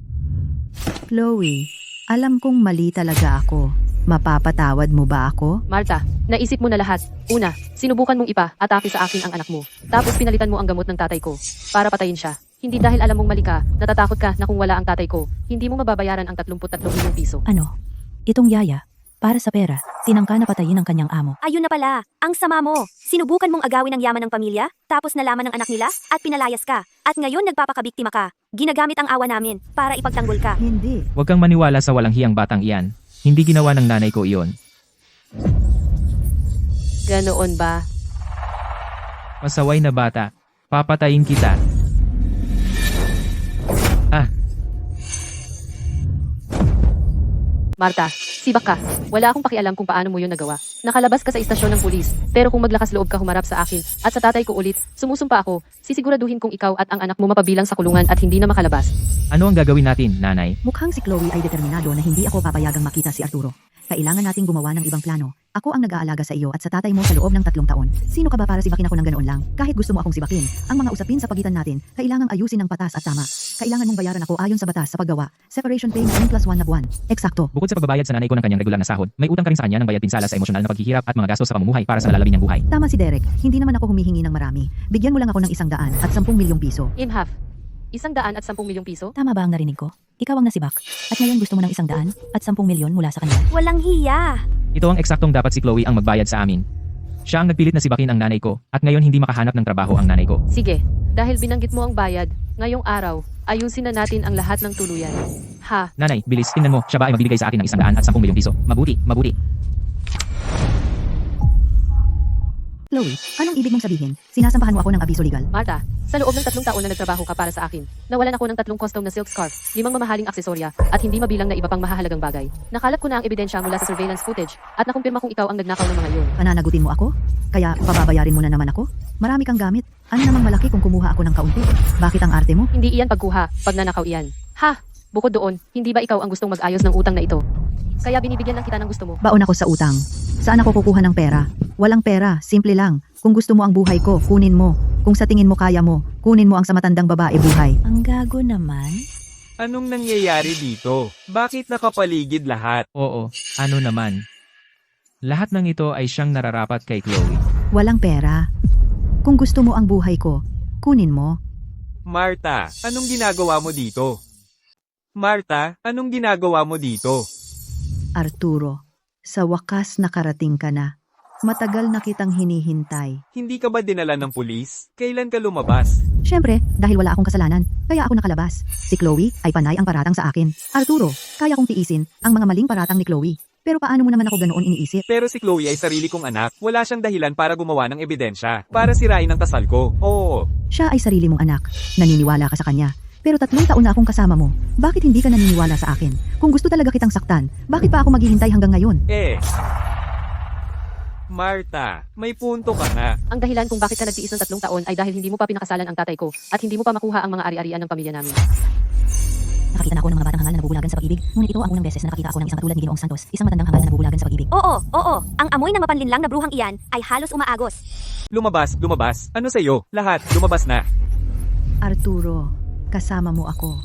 Chloe, alam kong mali talaga ako. Mapapatawad mo ba ako? Marta, naisip mo na lahat. Una, sinubukan mong ipa-atake sa akin ang anak mo. Tapos pinalitan mo ang gamot ng tatay ko para patayin siya. Hindi dahil alam mong mali ka, natatakot ka na kung wala ang tatay ko, hindi mo mababayaran ang 33 milyong piso. Ano? Itong yaya, para sa pera, tinangka na patayin ang kanyang amo. Ayun na pala, ang sama mo. Sinubukan mong agawin ang yaman ng pamilya, tapos nalaman ng anak nila, at pinalayas ka. At ngayon nagpapakabiktima ka. Ginagamit ang awa namin para ipagtanggol ka. Hindi. Huwag kang maniwala sa walang hiyang batang iyan. Hindi ginawa ng nanay ko iyon. Ganoon ba? Pasaway na bata. Papatayin kita. Marta, sibak ka. Wala akong pakialam kung paano mo yun nagawa. Nakalabas ka sa istasyon ng pulis, pero kung maglakas loob ka humarap sa akin at sa tatay ko ulit, sumusumpa ako, sisiguraduhin kong ikaw at ang anak mo mapabilang sa kulungan at hindi na makalabas. Ano ang gagawin natin, nanay? Mukhang si Chloe ay determinado na hindi ako papayagang makita si Arturo. Kailangan nating gumawa ng ibang plano. Ako ang nag-aalaga sa iyo at sa tatay mo sa loob ng 3 taon. Sino ka ba para sibakin ako ng ganoon lang? Kahit gusto mo akong sibakin, ang mga usapin sa pagitan natin, kailangang ayusin ng patas at tama. Kailangan mong bayaran ako ayon sa batas sa paggawa. Separation pay na 1+1 na buwan. Eksakto. Bukod sa pagbabayad sa nanay ko ng kanyang regular na sahod, may utang ka rin sa kanya ng bayad pinsala sa emosyonal na paghihirap at mga gastos sa pamumuhay para sa lalabing niyang buhay. Tama si Derek, hindi naman ako humihingi ng marami. Bigyan mo lang ako ng 100 at 10 milyong piso. In half. 100 at 10 milyong piso? Tama ba ang narinig ko? Ikaw ang nasibak. At ngayon gusto mo ng 100 at 10 milyon mula sa kanya. Walang hiya. Ito ang eksaktong dapat si Chloe ang magbayad sa amin. Siya ang nagpilit na sibakin ang nanay ko at ngayon hindi makahanap ng trabaho ang nanay ko. Sige, dahil binanggit mo ang bayad, ngayong araw, ayusin na natin ang lahat ng tuluyan. Ha? Nanay, bilis, tingnan mo, siya ba ay magbibigay sa akin ng 100 at 10 milyong piso? Mabuti, mabuti. Chloe, anong ibig mong sabihin? Sinasampahan mo ako ng abiso legal? Marta, sa loob ng 3 taon na nagtrabaho ka para sa akin, nawalan ako ng 3 custom na silk scarf, 5 mamahaling aksesorya, at hindi mabilang na iba pang mahahalagang bagay. Nakalap ko na ang ebidensya mula sa surveillance footage, at nakumpirma kung ikaw ang nagnakaw ng mga iyon. Pananagutin mo ako? Kaya pababayarin mo na naman ako? Marami kang gamit. Ano namang malaki kung kumuha ako ng kaunti? Bakit ang arte mo? Hindi iyan pagkuha, pagnanakaw iyan. Ha? Bukod doon, hindi ba ikaw ang gustong mag-ayos ng utang na ito? Kaya binibigyan lang kita ng gusto mo. Baon ako sa utang. Saan ako kukuha ng pera? Walang pera, simple lang. Kung gusto mo ang buhay ko, kunin mo. Kung sa tingin mo kaya mo, kunin mo ang sa matandang babae buhay. Ang gago naman. Anong nangyayari dito? Bakit nakapaligid lahat? Oo, ano naman. Lahat ng ito ay siyang nararapat kay Chloe. Walang pera. Kung gusto mo ang buhay ko, kunin mo. Marta, anong ginagawa mo dito? Marta, anong ginagawa mo dito? Arturo, sa wakas nakarating ka na. Matagal na kitang hinihintay. Hindi ka ba dinala ng pulis? Kailan ka lumabas? Siyempre, dahil wala akong kasalanan, kaya ako nakalabas. Si Chloe ay panay ang paratang sa akin. Arturo, kaya kong tiisin ang mga maling paratang ni Chloe. Pero paano mo naman ako ganoon iniisip? Pero si Chloe ay sarili kong anak. Wala siyang dahilan para gumawa ng ebidensya. Para sirain ang kasal ko. Oo. Siya ay sarili mong anak. Naniniwala ka sa kanya. Pero 3 taon na akong kasama mo. Bakit hindi ka naniniwala sa akin? Kung gusto talaga kitang saktan, bakit pa ako maghihintay hanggang ngayon? Marta, may punto ka na. Ang dahilan kung bakit ka nagtiis ng 3 taon ay dahil hindi mo pa pinakasalan ang tatay ko at hindi mo pa makuha ang mga ari-arian ng pamilya namin. Nakakita na ako ng mga batang hangal na nabubulagan sa pag-ibig, ngunit ito ang unang beses na nakakita ako ng isang katulad ni Ginoong Santos, isang matandang hangal na nabubulagan sa pag-ibig. Oo. Ang amoy ng mapanlinlang na bruhang iyan ay halos umaagos. Lumabas. Ano sa'yo? Lahat, lumabas na. Arturo, kasama mo ako.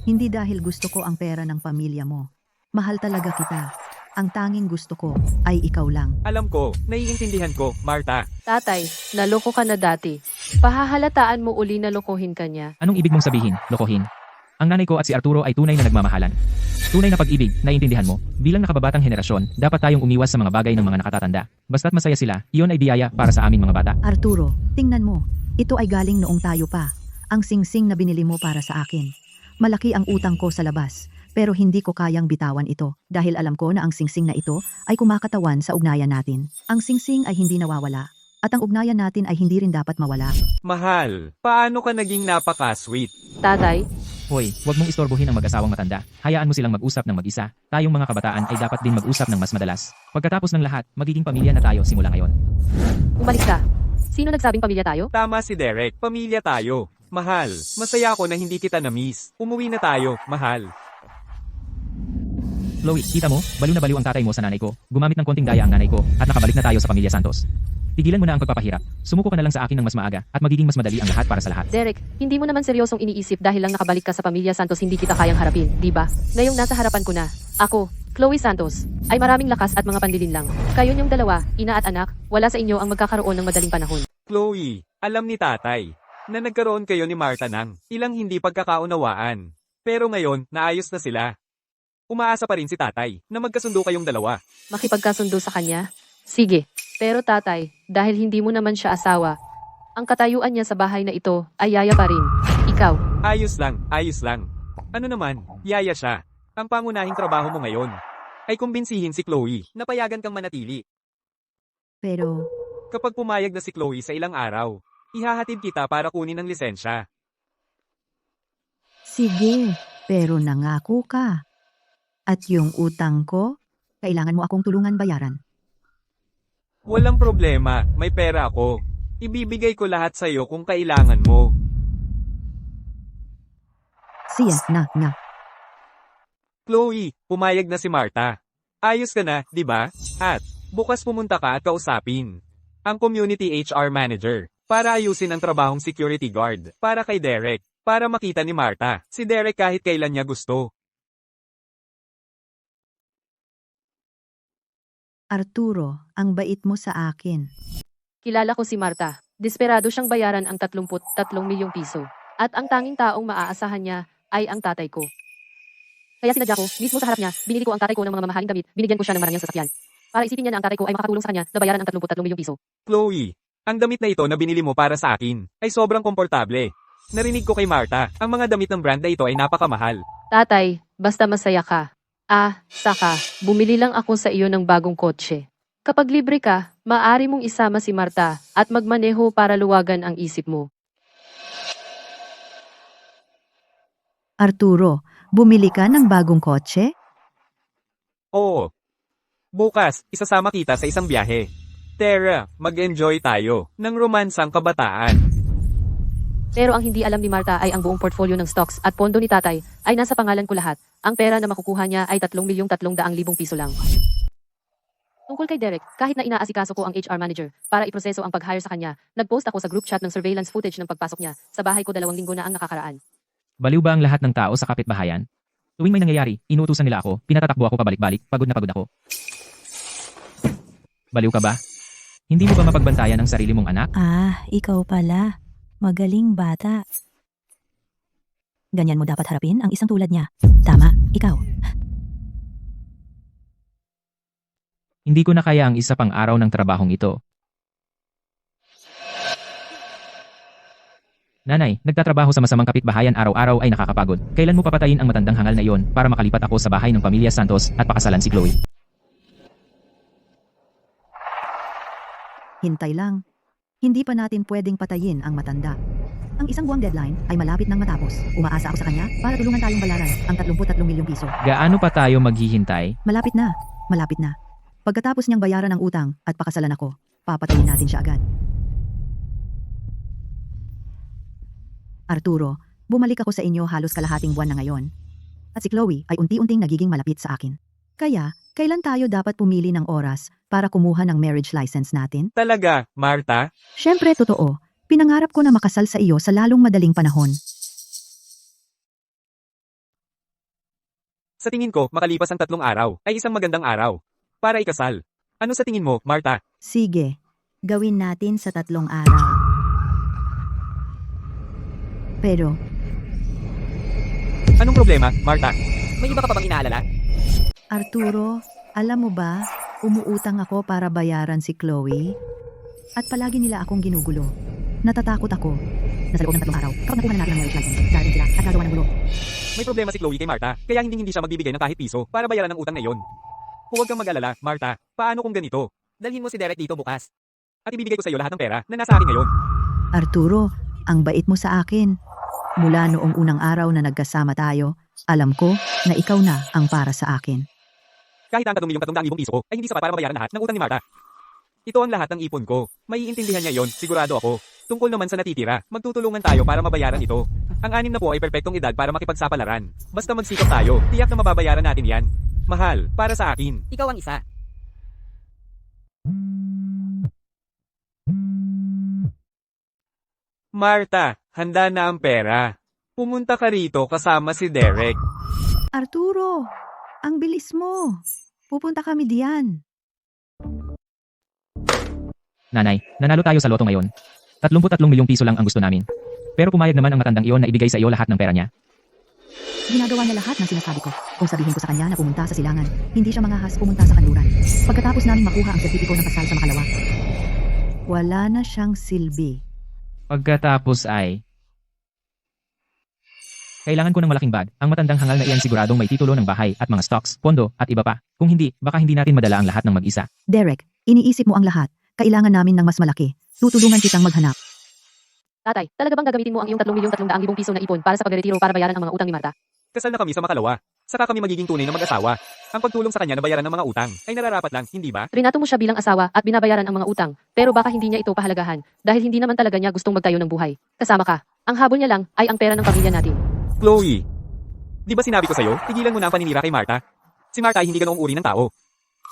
Hindi dahil gusto ko ang pera ng pamilya mo. Mahal talaga kita. Ang tanging gusto ko ay ikaw lang. Alam ko, naiintindihan ko, Marta. Tatay, naloko ka na dati. Pahahalataan mo uli na lokohin ka niya. Anong ibig mong sabihin, lokohin? Ang nanay ko at si Arturo ay tunay na nagmamahalan. Tunay na pag-ibig, naiintindihan mo? Bilang nakababatang henerasyon, dapat tayong umiwas sa mga bagay ng mga nakatatanda. Basta't masaya sila, iyon ay biyaya para sa amin mga bata. Arturo, tingnan mo. Ito ay galing noong tayo pa. Ang singsing na binili mo para sa akin. Malaki ang utang ko sa labas. Pero hindi ko kayang bitawan ito dahil alam ko na ang singsing na ito ay kumakatawan sa ugnayan natin. Ang singsing ay hindi nawawala at ang ugnayan natin ay hindi rin dapat mawala. Mahal, paano ka naging napaka-sweet? Tatay, Hoy, wag mong istorbohin ang mag-asawang matanda. Hayaan mo silang mag-usap ng mag-isa. Tayong mga kabataan ay dapat din mag-usap ng mas madalas. Pagkatapos ng lahat, magiging pamilya na tayo simula ngayon. umalis ka. Sino nagsabing pamilya tayo? Tama si Derek, pamilya tayo. Mahal, masaya ako na hindi kita na-miss. Umuwi na tayo, mahal. Chloe, kita mo, baliw na baliw ang tatay mo sa nanay ko. Gumamit ng konting daya ang nanay ko at nakabalik na tayo sa pamilya Santos. Tigilan mo na ang pagpapahirap. Sumuko ka na lang sa akin ng mas maaga at magiging mas madali ang lahat para sa lahat. Derek, hindi mo naman seryosong iniisip dahil lang nakabalik ka sa pamilya Santos hindi kita kayang harapin, di ba? Ngayong nasa harapan ko na, ako, Chloe Santos, ay maraming lakas at mga panlilin lang. Kayo niyong dalawa, ina at anak, wala sa inyo ang magkakaroon ng madaling panahon. Chloe, alam ni tatay na nagkaroon kayo ni Marta ng ilang hindi pagkakaunawaan. Pero ngayon, naayos na sila. Umaasa pa rin si tatay na magkasundo kayong dalawa. Makipagkasundo sa kanya? Sige. Pero tatay, dahil hindi mo naman siya asawa, ang katayuan niya sa bahay na ito ay yaya pa rin. Ikaw. Ayos lang, ayos lang. Ano naman, yaya siya. Ang pangunahing trabaho mo ngayon ay kumbinsihin si Chloe na payagan kang manatili. Pero, Kapag pumayag na si Chloe sa ilang araw, ihahatid kita para kunin ang lisensya. sige, pero nangako ka. At yung utang ko, kailangan mo akong tulungan bayaran. Walang problema, may pera ako. Ibibigay ko lahat sa iyo kung kailangan mo. Siya na nga. Chloe, pumayag na si Marta. Ayos ka na, di ba? At, bukas pumunta ka at kausapin ang community HR manager para ayusin ang trabahong security guard para kay Derek, para makita ni Marta si Derek kahit kailan niya gusto. Arturo, ang bait mo sa akin. Kilala ko si Marta. Desperado siyang bayaran ang 33 milyong piso. At ang tanging taong maaasahan niya ay ang tatay ko. Kaya sinadya ko, mismo sa harap niya, binili ko ang tatay ko ng mga mamahaling damit, binigyan ko siya ng marangyang sasakyan. Para isipin niya na ang tatay ko ay makakatulong sa kanya na bayaran ang 33 milyong piso. Chloe, ang damit na ito na binili mo para sa akin ay sobrang komportable. Narinig ko kay Marta, ang mga damit ng brand na ito ay napakamahal. Tatay, basta masaya ka. Saka, bumili lang ako sa iyo ng bagong kotse. Kapag libre ka, maaari mong isama si Marta at magmaneho para luwagan ang isip mo. Arturo, bumili ka ng bagong kotse? Oo. Bukas, isasama kita sa isang biyahe. Tara, mag-enjoy tayo ng romansang kabataan. Pero ang hindi alam ni Marta ay ang buong portfolio ng stocks at pondo ni tatay ay nasa pangalan ko lahat. Ang pera na makukuha niya ay 3,300,000 piso lang. Tungkol kay Derek, kahit na inaasikaso ko ang HR manager para iproseso ang pag-hire sa kanya, nag-post ako sa group chat ng surveillance footage ng pagpasok niya. Sa bahay ko 2 linggo na ang nakakaraan. Baliw ba ang lahat ng tao sa kapitbahayan? Tuwing may nangyayari, inuutusan nila ako, pinatatakbo ako pabalik-balik, pagod na pagod ako. Baliw ka ba? Hindi mo ba mapagbantayan ang sarili mong anak? Ikaw pala. Magaling bata. Ganyan mo dapat harapin ang isang tulad niya. Tama, ikaw. Hindi ko na kaya ang isa pang araw ng trabahong ito. Nanay, nagtatrabaho sa masamang kapitbahayan araw-araw ay nakakapagod. Kailan mo papatayin ang matandang hangal na iyon para makalipat ako sa bahay ng pamilya Santos at pakasalan si Chloe? Hintay lang. Hindi pa natin pwedeng patayin ang matanda. Ang isang buwang deadline ay malapit nang matapos. Umaasa ako sa kanya para tulungan tayong bayaran ang 33 milyong piso. Gaano pa tayo maghihintay? Malapit na. Malapit na. Pagkatapos niyang bayaran ang utang at pakasalan ako, papatayin natin siya agad. Arturo, bumalik ako sa inyo halos kalahating buwan na ngayon. At si Chloe ay unti-unting nagiging malapit sa akin. Kaya, kailan tayo dapat pumili ng oras para kumuha ng marriage license natin? Talaga, Marta? Siyempre, totoo. Pinangarap ko na makasal sa iyo sa lalong madaling panahon. Sa tingin ko, makalipas ang 3 araw, ay isang magandang araw. Para ikasal. Ano sa tingin mo, Marta? Sige, gawin natin sa 3 araw. Pero, Anong problema, Marta? May iba ka pa bang inaalala? Arturo, alam mo ba, umuutang ako para bayaran si Chloe? At palagi nila akong ginugulo. Natatakot ako. Nasa loob ng 3 araw, kapag nakuha na natin ang marriage license, darating sila at gagawa ng gulo. May problema si Chloe kay Marta, kaya hindi siya magbibigay ng kahit piso para bayaran ang utang na iyon. Huwag kang mag-alala, Marta. Paano kung ganito? Dalhin mo si Derek dito bukas. At ibibigay ko sa iyo lahat ng pera na nasa akin ngayon. Arturo, ang bait mo sa akin. Mula noong unang araw na nagkasama tayo, alam ko na ikaw na ang para sa akin. Kahit ang 3,300,000 piso ko ay hindi sapat para mabayaran lahat ng utang ni Marta. Ito ang lahat ng ipon ko. Maiintindihan niya yon, sigurado ako. Tungkol naman sa natitira, magtutulungan tayo para mabayaran ito. Ang 6 na po ay perpektong edad para makipagsapalaran. Basta magsikap tayo, tiyak na mababayaran natin yan. Mahal, para sa akin. Ikaw ang isa. Marta, handa na ang pera. Pumunta ka rito kasama si Derek. Arturo, ang bilis mo. Pupunta kami diyan. Nanay, nanalo tayo sa loto ngayon. 33 milyong piso lang ang gusto namin. Pero pumayag naman ang matandang iyon na ibigay sa iyo lahat ng pera niya. Ginagawa niya lahat ng sinasabi ko. Kung sabihin ko sa kanya na pumunta sa silangan, hindi siya mangahas pumunta sa kanluran. Pagkatapos namin makuha ang sertipiko ng kasal sa makalawa, wala na siyang silbi. Pagkatapos ay... Kailangan ko ng malaking bag. Ang matandang hangal na iyan siguradong may titulo ng bahay at mga stocks, pondo at iba pa. Kung hindi, baka hindi natin madala ang lahat ng mag-isa. Derek, iniisip mo ang lahat. Kailangan namin ng mas malaki. Tutulungan kitang maghanap. Tatay, talaga bang gagamitin mo ang iyong 3,300,000 piso na ipon para sa pagretiro para bayaran ang mga utang ni Marta? Kasal na kami sa makalawa. Saka kami magiging tunay na mag-asawa. Ang pagtulong sa kanya na bayaran ng mga utang ay nararapat lang, hindi ba? Trinato mo siya bilang asawa at binabayaran ang mga utang, pero baka hindi niya ito pahalagahan dahil hindi naman talaga niya gustong magtayo ng buhay. Kasama ka. Ang habol niya lang ay ang pera ng pamilya natin. Chloe, di ba sinabi ko sa'yo, tigilan mo na ang paninira kay Marta? Si Marta ay hindi ganoong uri ng tao.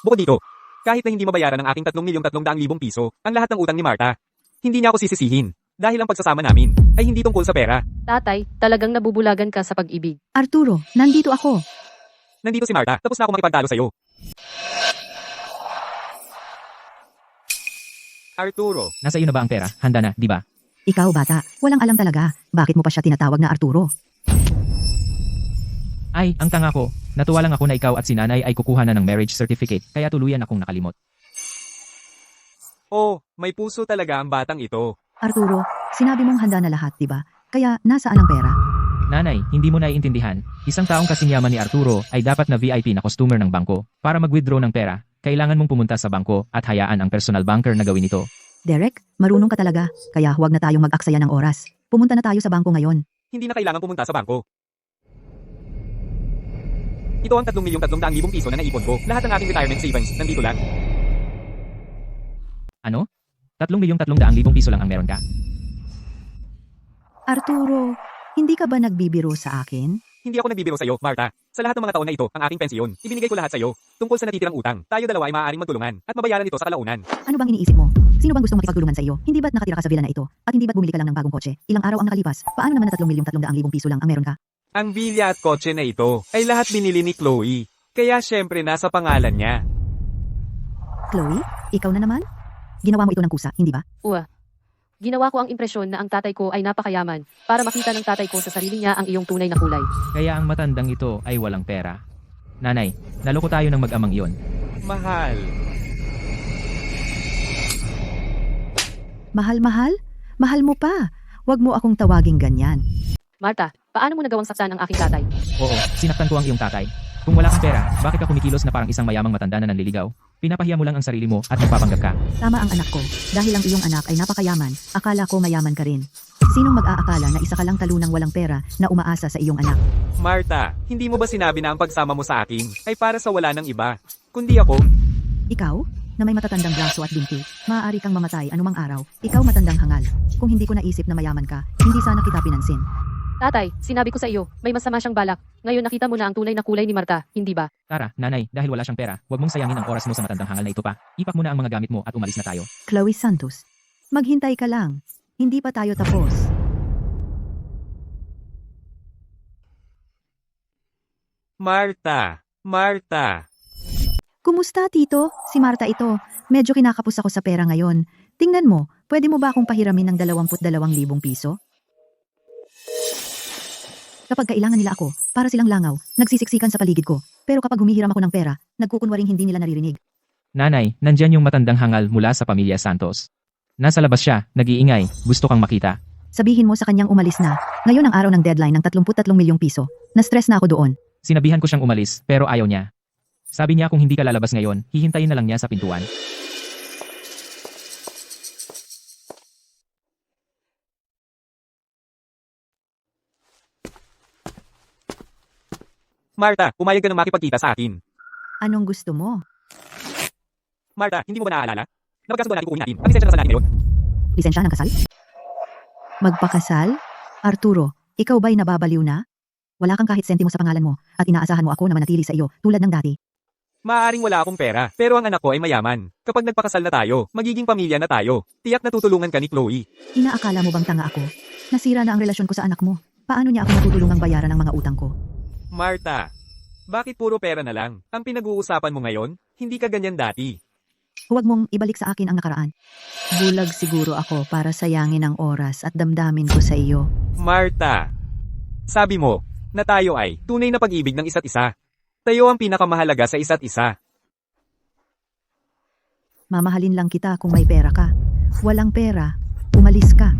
Bukod dito, kahit na hindi mabayaran ang aking 3,300,000 piso, ang lahat ng utang ni Marta, hindi niya ako sisisihin. Dahil ang pagsasama namin ay hindi tungkol sa pera. Tatay, talagang nabubulagan ka sa pag-ibig. Arturo, nandito ako. Nandito si Marta, tapos na ako makipagtalo sa'yo. Arturo, Nasa iyo na ba ang pera? Handa na, di ba? Ikaw bata, walang alam talaga. Bakit mo pa siya tinatawag na Arturo? Ay, ang tanga ko. Natuwa lang ako na ikaw at si nanay ay kukuha na ng marriage certificate, kaya tuluyan akong nakalimot. oh, may puso talaga ang batang ito. Arturo, sinabi mong handa na lahat, di ba? Kaya nasaan ang pera? Nanay, hindi mo naiintindihan. Isang taong kasing yaman ni Arturo ay dapat na VIP na customer ng bangko. Para mag-withdraw ng pera, kailangan mong pumunta sa bangko at hayaan ang personal banker na gawin ito. Derek, marunong ka talaga. Kaya huwag na tayong mag-aksaya ng oras. Pumunta na tayo sa bangko ngayon. Hindi na kailangan pumunta sa bangko. Ito ang 3,300,000 piso na naipon ko. Lahat ng aking retirement savings, nandito lang. Ano? 3,300,000 piso lang ang meron ka? Arturo, hindi ka ba nagbibiro sa akin? Hindi ako nagbibiro sa'yo, Marta. Sa lahat ng mga taon na ito, ang aking pensyon, ibinigay ko lahat sa'yo. Tungkol sa natitirang utang, tayo dalawa ay maaaring magtulungan at mabayaran ito sa kalaunan. Ano bang iniisip mo? Sino bang gustong makipagtulungan sa iyo? Hindi ba't nakatira ka sa villa na ito? At hindi ba't bumili ka lang ng bagong kotse? Ilang araw ang nakalipas? Paano naman na 3,300,000 piso lang ang meron ka? Ang bilya at kotse na ito ay lahat binili ni Chloe. Kaya syempre nasa pangalan niya. Chloe, ikaw na naman? Ginawa mo ito ng kusa, hindi ba? Ginawa ko ang impresyon na ang tatay ko ay napakayaman para makita ng tatay ko sa sarili niya ang iyong tunay na kulay. Kaya ang matandang ito ay walang pera. Nanay, naloko tayo ng mag-amang iyon. Mahal. Mahal-mahal? Mahal mo pa. Huwag mo akong tawaging ganyan. Marta, paano mo nagawang saktan ang aking tatay? Oo, sinaktan ko ang iyong tatay. Kung wala kang pera, bakit ka kumikilos na parang isang mayamang matanda na nanliligaw? Pinapahiya mo lang ang sarili mo at nagpapanggap ka. Tama ang anak ko. Dahil ang iyong anak ay napakayaman, akala ko mayaman ka rin. Sinong mag-aakala na isa ka lang talunang walang pera na umaasa sa iyong anak? Marta, hindi mo ba sinabi na ang pagsama mo sa akin ay para sa wala ng iba? Kundi ako, Ikaw, na may matatandang braso at binti, maaari kang mamatay anumang araw. Ikaw matandang hangal. Kung hindi ko naisip na mayaman ka, hindi sana kita pinansin. Tatay, sinabi ko sa iyo, may masama siyang balak. Ngayon nakita mo na ang tunay na kulay ni Marta, hindi ba? Tara, nanay, dahil wala siyang pera, huwag mong sayangin ang oras mo sa matandang hangal na ito pa. Ipak mo na ang mga gamit mo at umalis na tayo. Chloe Santos, maghintay ka lang. Hindi pa tayo tapos. Marta! Marta! Kumusta, Tito? Si Marta ito. Medyo kinakapos ako sa pera ngayon. Tingnan mo, pwede mo ba akong pahiramin ng 22,000 piso? Kapag kailangan nila ako, para silang langaw, nagsisiksikan sa paligid ko. Pero kapag humihiram ako ng pera, nagkukunwaring hindi nila naririnig. Nanay, nandyan yung matandang hangal mula sa pamilya Santos. Nasa labas siya, nag-iingay, gusto kang makita. Sabihin mo sa kanyang umalis na. Ngayon ang araw ng deadline ng 33 milyong piso. Na-stress na ako doon. Sinabihan ko siyang umalis, pero ayaw niya. Sabi niya kung hindi ka lalabas ngayon, hihintayin na lang niya sa pintuan. Marta, pumayag ka na makipagkita sa akin. Anong gusto mo? Marta, hindi mo ba naaalala? Napagkasundo natin kung natin. Ang lisensya na natin ngayon. Lisensya ng kasal? Magpakasal? Arturo, ikaw ba'y nababaliw na? Wala kang kahit sentimo sa pangalan mo at inaasahan mo ako na manatili sa iyo tulad ng dati. Maaaring wala akong pera, pero ang anak ko ay mayaman. Kapag nagpakasal na tayo, magiging pamilya na tayo. Tiyak na tutulungan ka ni Chloe. Inaakala mo bang tanga ako? Nasira na ang relasyon ko sa anak mo. Paano niya ako matutulungang bayaran ang mga utang ko? Marta, bakit puro pera na lang? Ang pinag-uusapan mo ngayon, hindi ka ganyan dati. Huwag mong ibalik sa akin ang nakaraan. Bulag siguro ako para sayangin ang oras at damdamin ko sa iyo. Marta, sabi mo na tayo ay tunay na pag-ibig ng isa't isa. Tayo ang pinakamahalaga sa isa't isa. Mamahalin lang kita kung may pera ka. Walang pera, umalis ka.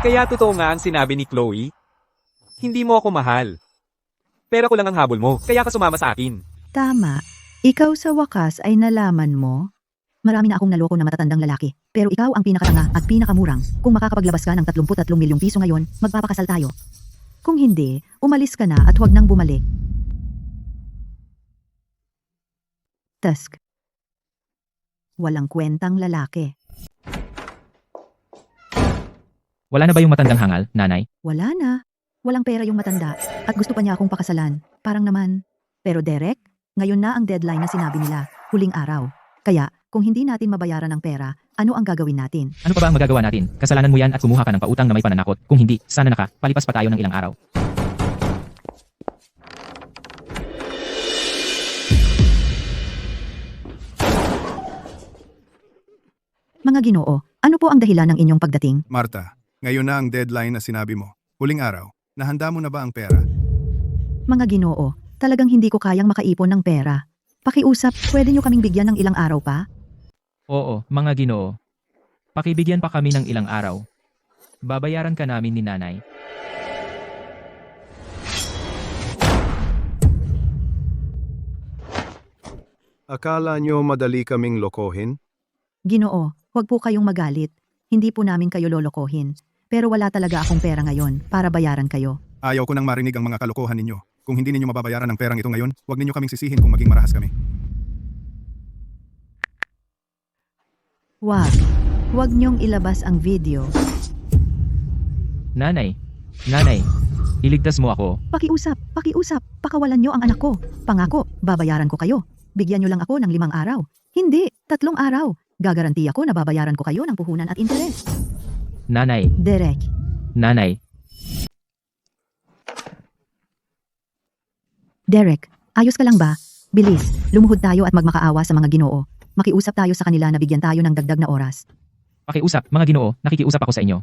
Kaya totoo nga ang sinabi ni Chloe. Hindi mo ako mahal. Pera ko lang ang habol mo, kaya ka sumama sa akin. Tama. Ikaw sa wakas ay nalaman mo. Marami na akong naloko na matatandang lalaki. Pero ikaw ang pinakatanga at pinakamurang. Kung makakapaglabas ka ng 33 milyong piso ngayon, magpapakasal tayo. Kung hindi, umalis ka na at huwag nang bumalik. Tusk. Walang kwentang lalaki. Wala na ba yung matandang hangal, nanay? Wala na. Walang pera yung matanda at gusto pa niya akong pakasalan. Parang naman. Pero Derek, ngayon na ang deadline na sinabi nila, huling araw. Kaya, kung hindi natin mabayaran ang pera, ano ang gagawin natin? Ano pa ba ang magagawa natin? Kasalanan mo yan at kumuha ka ng pautang na may pananakot. Kung hindi, sana palipas pa tayo ng ilang araw. Mga Ginoo, ano po ang dahilan ng inyong pagdating? Marta, ngayon na ang deadline na sinabi mo. Huling araw, nahanda mo na ba ang pera? Mga Ginoo, talagang hindi ko kayang makaipon ng pera. Pakiusap, pwede nyo kaming bigyan ng ilang araw pa? Oo, mga Ginoo. Pakibigyan pa kami ng ilang araw. Babayaran ka namin ni nanay. Akala nyo madali kaming lokohin? Ginoo, huwag po kayong magalit. Hindi po namin kayo lolokohin. Pero wala talaga akong pera ngayon para bayaran kayo. Ayaw ko nang marinig ang mga kalokohan ninyo. Kung hindi ninyo mababayaran ang perang ito ngayon, huwag ninyo kaming sisihin kung maging marahas kami. Wag. Huwag niyong ilabas ang video. Nanay, iligtas mo ako. Pakiusap. Pakawalan niyo ang anak ko. Pangako, babayaran ko kayo. Bigyan niyo lang ako ng 5 araw. Hindi, 3 araw. Gagaranti ako na babayaran ko kayo ng puhunan at interes. Nanay, Derek, nanay. Derek, ayos ka lang ba? Bilis, lumuhod tayo at magmakaawa sa mga Ginoo. Makiusap tayo sa kanila na bigyan tayo ng dagdag na oras. Pakiusap, mga Ginoo, nakikiusap ako sa inyo.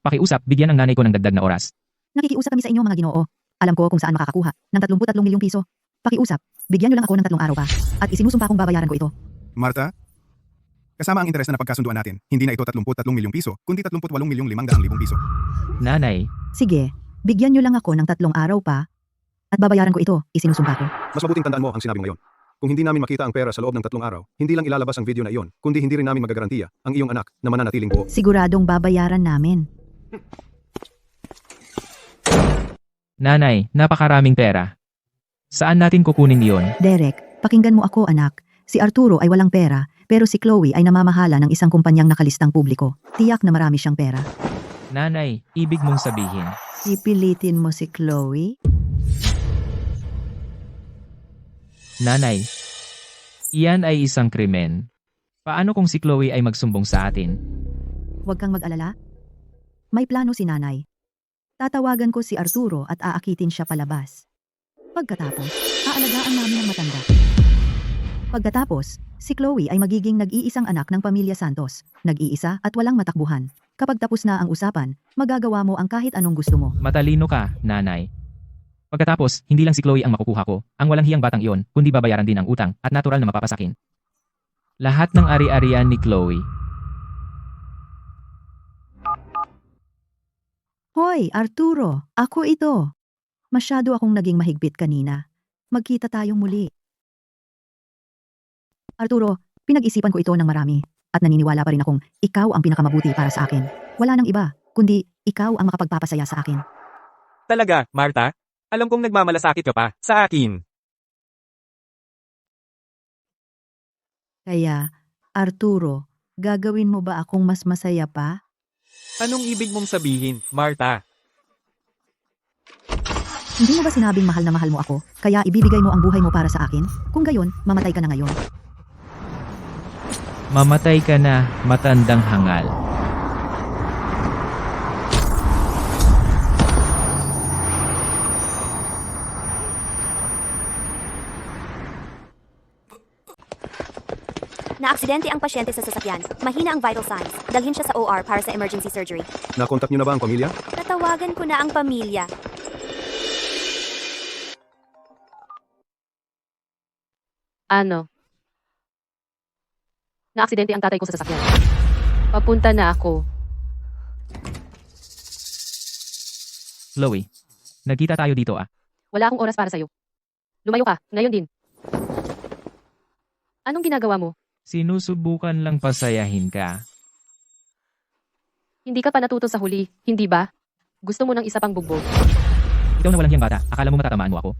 Pakiusap, bigyan ang nanay ko ng dagdag na oras. Nakikiusap kami sa inyo mga Ginoo. Alam ko kung saan makakakuha ng 33 milyong piso. Pakiusap, bigyan niyo lang ako ng 3 araw pa. At isinusumpa kong babayaran ko ito. Marta? Kasama ang interes na napagkasunduan natin, hindi na ito 33 milyong piso, kundi 38,500,000 piso. Nanay, Sige, bigyan niyo lang ako ng 3 araw pa. At babayaran ko ito, isinusumpa ko. Mas mabuting tandaan mo ang sinabi ngayon. Kung hindi namin makita ang pera sa loob ng 3 araw, hindi lang ilalabas ang video na iyon, kundi hindi rin namin magagarantiya ang iyong anak na mananatiling buo. Siguradong babayaran namin. nanay, napakaraming pera. Saan natin kukunin iyon? Derek, pakinggan mo ako anak. Si Arturo ay walang pera, pero si Chloe ay namamahala ng isang kumpanyang nakalistang publiko. Tiyak na marami siyang pera. Nanay, ibig mong sabihin. Ipilitin mo si Chloe? Nanay, iyan ay isang krimen. Paano kung si Chloe ay magsumbong sa atin? Huwag kang mag-alala. May plano si nanay. Tatawagan ko si Arturo at aakitin siya palabas. Pagkatapos, aalagaan namin ang matanda. Pagkatapos, si Chloe ay magiging nag-iisang anak ng pamilya Santos, nag-iisa at walang matakbuhan. Kapag tapos na ang usapan, magagawa mo ang kahit anong gusto mo. Matalino ka, nanay. Pagkatapos, hindi lang si Chloe ang makukuha ko, ang walang hiyang batang iyon, kundi babayaran din ang utang at natural na mapapasakin. Lahat ng ari-arian ni Chloe. Hoy, Arturo, ako ito. Masyado akong naging mahigpit kanina. Magkita tayong muli. Arturo, pinag-isipan ko ito ng marami at naniniwala pa rin akong ikaw ang pinakamabuti para sa akin. Wala nang iba, kundi ikaw ang makapagpapasaya sa akin. Talaga, Marta? Alam kong nagmamalasakit ka pa, sa akin. Kaya, Arturo, gagawin mo ba akong mas masaya pa? Anong ibig mong sabihin, Marta? Hindi mo ba sinabing mahal na mahal mo ako, kaya ibibigay mo ang buhay mo para sa akin? Kung gayon, mamatay ka na ngayon. Mamatay ka na, matandang hangal. Naaksidente ang pasyente sa sasakyan. Mahina ang vital signs. Dalhin siya sa OR para sa emergency surgery. Nakontak niyo na ba ang pamilya? Natawagan ko na ang pamilya. Ano? Naaksidente ang tatay ko sa sasakyan. Papunta na ako. Chloe, nagkita tayo dito ah. Wala akong oras para sa'yo. Lumayo ka, ngayon din. Anong ginagawa mo? Sinusubukan lang pasayahin ka. Hindi ka pa natuto sa huli, hindi ba? Gusto mo ng isa pang bugbog. Ikaw na walang hiyang bata, akala mo matatamaan mo ako?